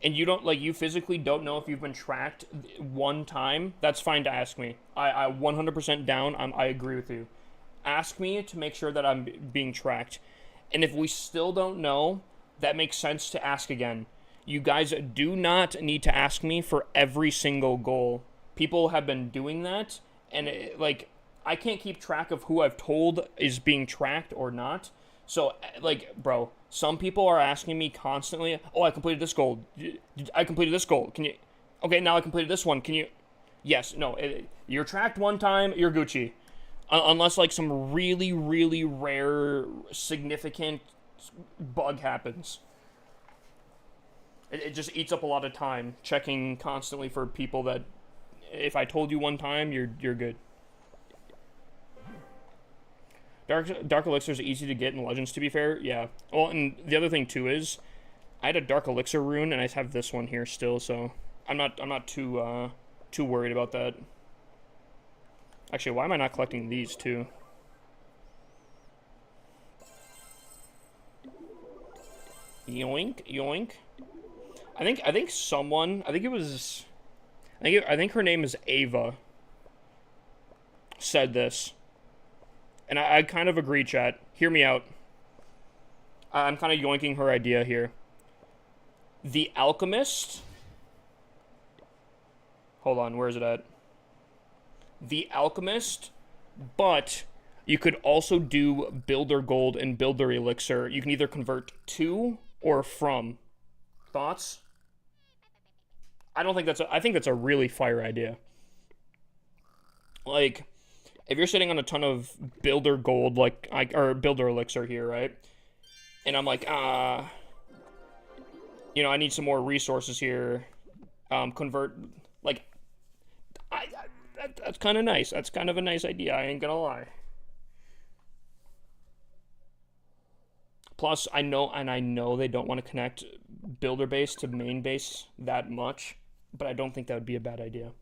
and you don't like you physically don't know if you've been tracked one time, that's fine to ask me. I 100% down. I agree with you. Ask me to make sure that I'm being tracked, and if we still don't know, that makes sense to ask again. You guys do not need to ask me for every single goal. People have been doing that, and like I can't keep track of who I've told is being tracked or not. So, like, bro, some people are asking me constantly, "Oh, I completed this goal. I completed this goal. Can you? Okay, now I completed this one. Can you?" Yes, no. You're tracked one time, you're Gucci, unless like some really, really rare, significant bug happens. It just eats up a lot of time checking constantly for people that, if I told you one time, you're good. Dark elixirs are easy to get in Legends, to be fair. Yeah. Well, and the other thing too is, I had a dark elixir rune, and I have this one here still, so I'm not too worried about that. Actually, why am I not collecting these too? Yoink, yoink. I think someone. I think it was. I think her name is Ava. Said this. And I kind of agree, chat. Hear me out. I'm kind of yoinking her idea here. The Alchemist. Hold on, where is it at? The Alchemist, but you could also do Builder Gold and Builder Elixir. You can either convert to or from. Thoughts? I don't think I think that's a really fire idea. Like, if you're sitting on a ton of Builder Gold, or Builder Elixir here, right? And I'm like, I need some more resources here. Convert, like, that's kind of nice. That's kind of a nice idea. I ain't gonna lie. Plus, I know they don't want to connect Builder base to main base that much, but I don't think that would be a bad idea.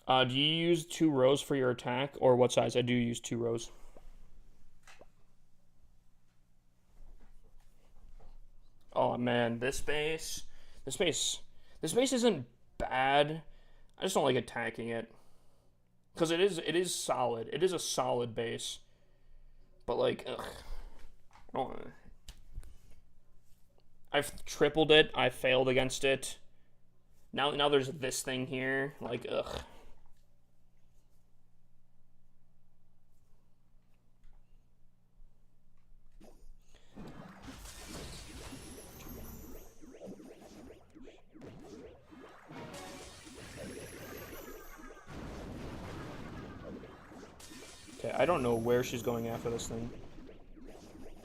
Do you use 2 rows for your attack, or what size? I do use 2 rows. Oh man, this base isn't bad. I just don't like attacking it, because it is solid. It is a solid base, but like, ugh. Oh. I've tripled it. I failed against it. Now there's this thing here. Like, ugh. Okay, I don't know where she's going after this thing.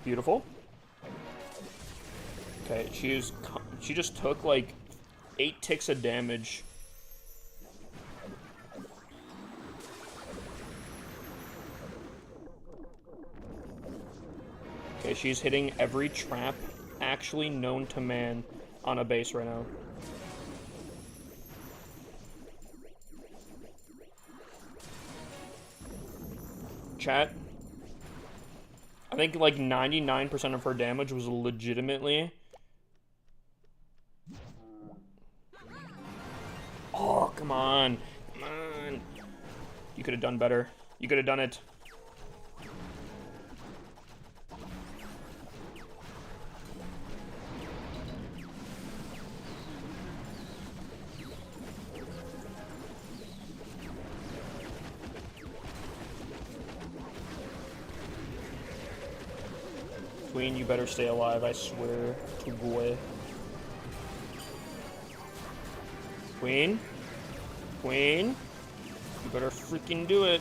Beautiful. Okay, she just took like 8 ticks of damage. Okay, she's hitting every trap actually known to man on a base right now. Chat. I think like 99% of her damage was legitimately... Oh, come on. Come on. You could have done better. You could have done it. Queen, you better stay alive, I swear to boy. Queen? Queen? You better freaking do it.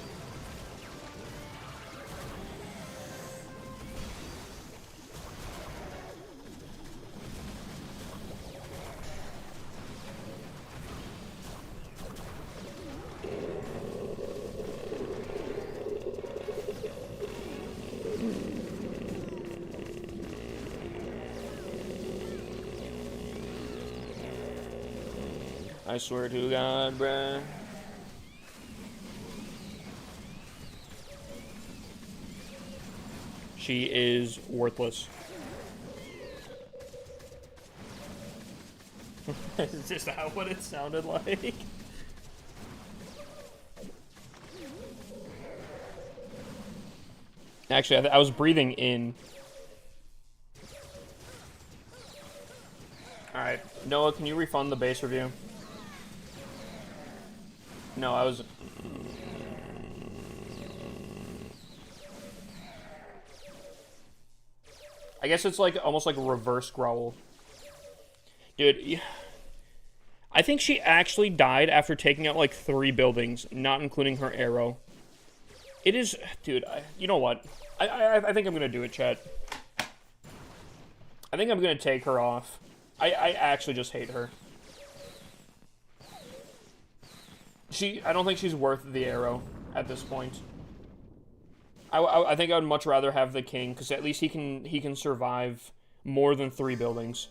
I swear to God, bruh. She is worthless. Is this not what it sounded like? Actually, I was breathing in. Alright. Noah, can you refund the base review? No, I was... I guess it's like almost like a reverse growl. Dude, I think she actually died after taking out like 3 buildings, not including her arrow. It is... Dude, you know what? I think I'm gonna do it, chat. I think I'm gonna take her off. I actually just hate her. I don't think she's worth the arrow at this point. I think I would much rather have the king, because at least he can survive more than 3 buildings.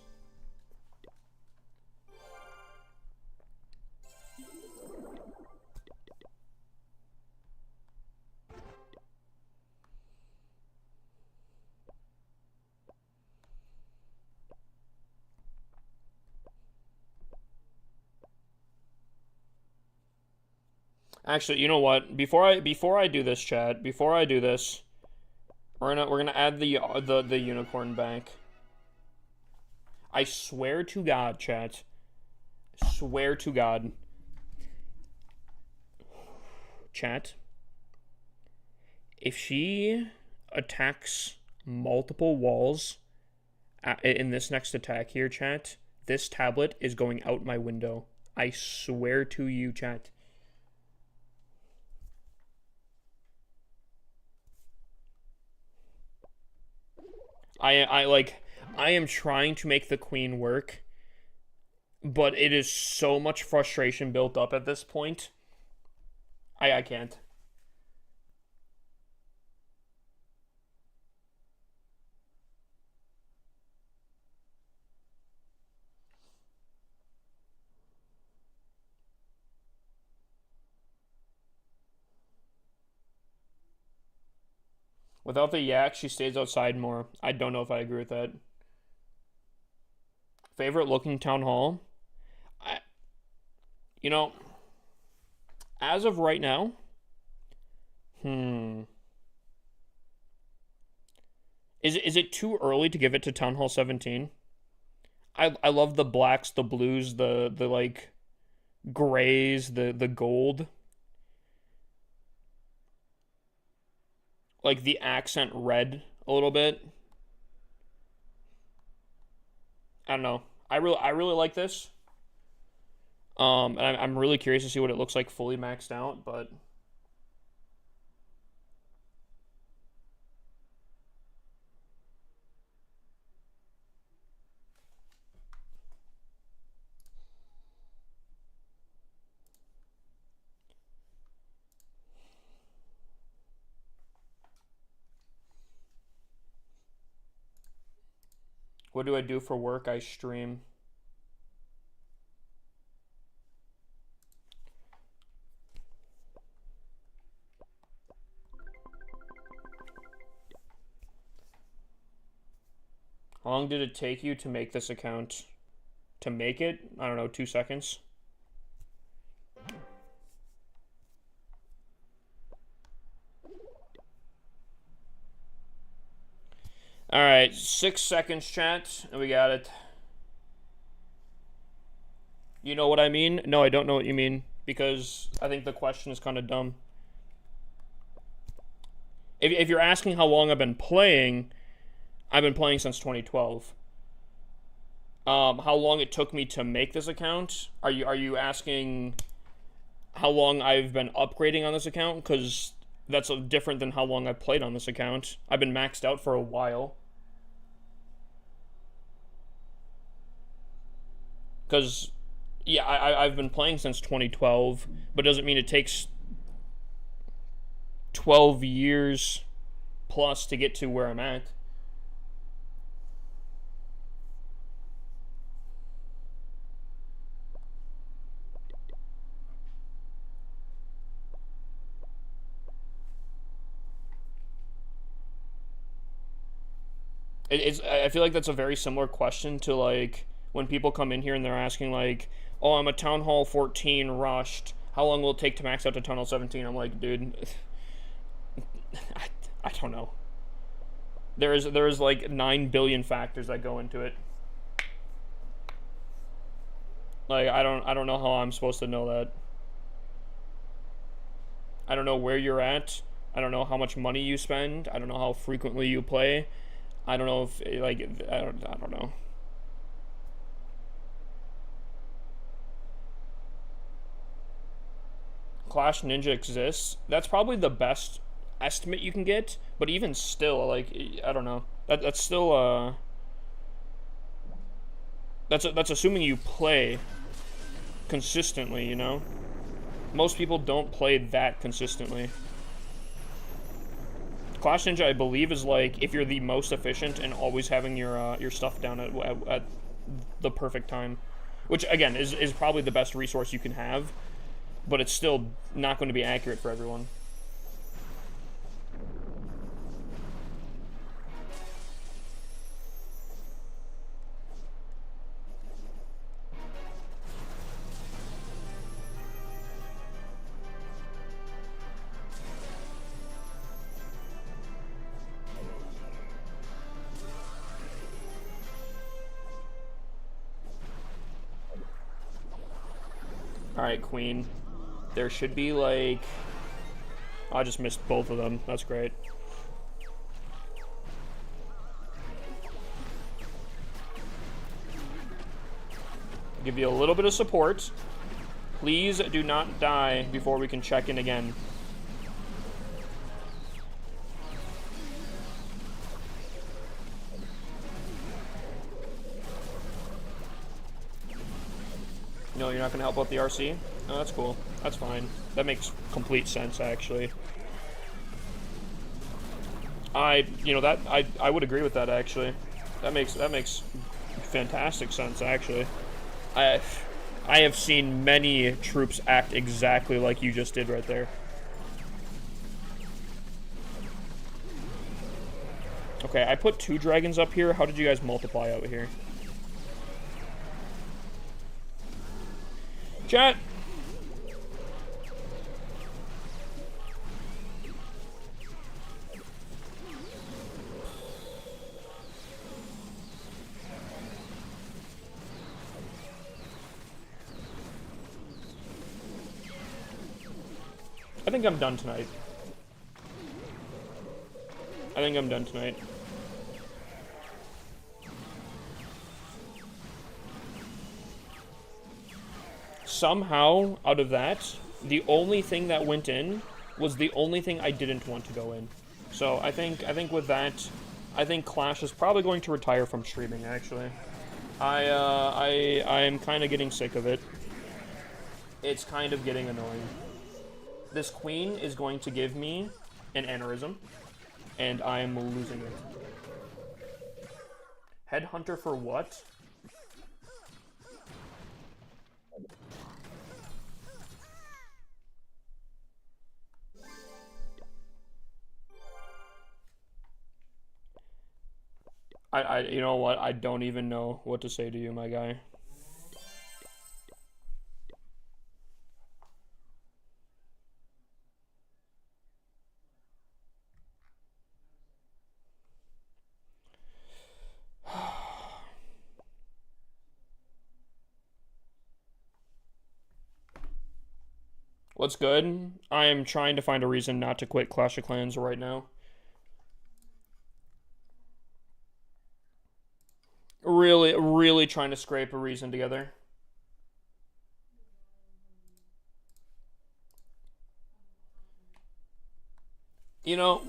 Actually, you know what? Before I do this, Chad, before I do this, we're gonna add the unicorn back. I swear to God, chat. Swear to God. Chat. If she attacks multiple walls in this next attack here, chat, this tablet is going out my window. I swear to you, chat. I am trying to make the queen work, but it is so much frustration built up at this point. I can't. Without the yak, she stays outside more. I don't know if I agree with that. Favorite looking town hall? You know, as of right now, Is it too early to give it to Town Hall 17? I love the blacks, the blues, the like grays, the gold. Like the accent red a little bit. I don't know. I really like this. And I'm really curious to see what it looks like fully maxed out, but What do I do for work? I stream. How long did it take you to make this account? To make it? I don't know, 2 seconds. Alright, 6 seconds, chat, and we got it. You know what I mean? No, I don't know what you mean, because I think the question is kind of dumb. If you're asking how long I've been playing since 2012. How long it took me to make this account? Are you asking how long I've been upgrading on this account? Because that's different than how long I've played on this account. I've been maxed out for a while. Because, yeah, I've been playing since 2012, but it doesn't mean it takes 12 years plus to get to where I'm at. I feel like that's a very similar question to, like, when people come in here and they're asking, like, oh, I'm a Town Hall 14 rushed. How long will it take to max out to Town Hall 17? I'm like, dude, I don't know. There's like 9 billion factors that go into it. Like, I don't know how I'm supposed to know that. I don't know where you're at. I don't know how much money you spend. I don't know how frequently you play. I don't know if, like, I don't know. Clash Ninja exists. That's probably the best estimate you can get, but even still, like, I don't know. That's still, that's assuming you play consistently, you know? Most people don't play that consistently. Clash Ninja, I believe, is like if you're the most efficient and always having your stuff down at the perfect time, which again is probably the best resource you can have, but it's still not going to be accurate for everyone. Alright, Queen. There should be, like... I just missed both of them. That's great. Give you a little bit of support. Please do not die before we can check in again. No, you're not going to help out the RC? Oh, that's cool. That's fine. That makes complete sense, actually. I would agree with that, actually. That makes fantastic sense, actually. I have seen many troops act exactly like you just did right there. Okay, I put 2 dragons up here. How did you guys multiply out here? Chat! I think I'm done tonight. I think I'm done tonight. Somehow, out of that, the only thing that went in was the only thing I didn't want to go in. So I think with that, I think Clash is probably going to retire from streaming, actually. I am kind of getting sick of it. It's kind of getting annoying. This queen is going to give me an aneurysm, and I am losing it. Headhunter for what? You know what? I don't even know what to say to you, my guy. What's good? I am trying to find a reason not to quit Clash of Clans right now. Really, really trying to scrape a reason together. You know,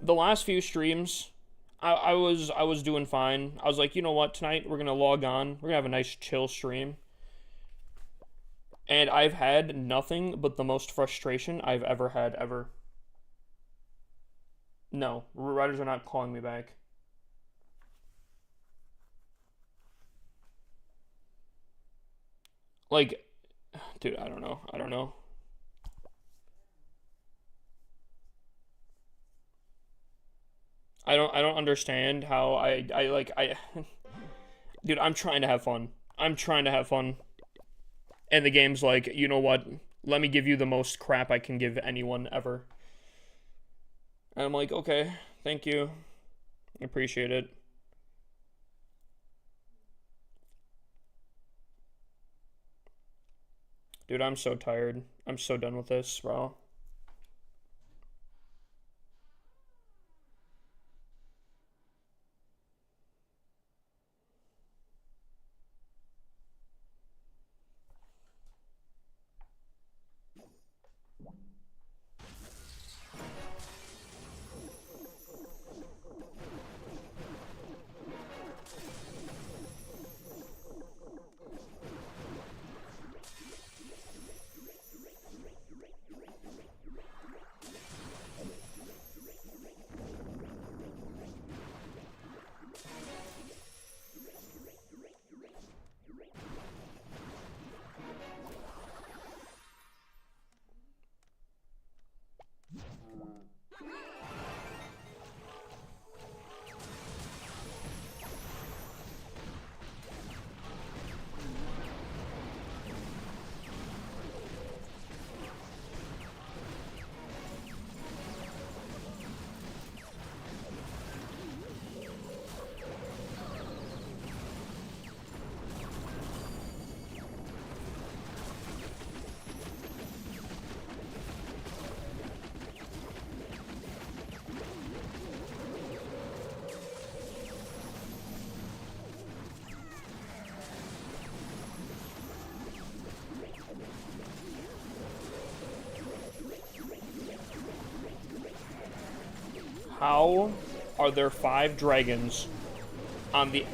the last few streams, I was doing fine. I was like, you know what, tonight we're gonna log on. We're gonna have a nice chill stream. And I've had nothing but the most frustration I've ever had ever. No, writers are not calling me back. Like, dude, I don't know. I don't know. I don't understand how I like I dude, I'm trying to have fun. I'm trying to have fun. And the game's like, you know what? Let me give you the most crap I can give anyone ever. And I'm like, okay, thank you. I appreciate it. Dude, I'm so tired. I'm so done with this, bro. How are there 5 dragons on the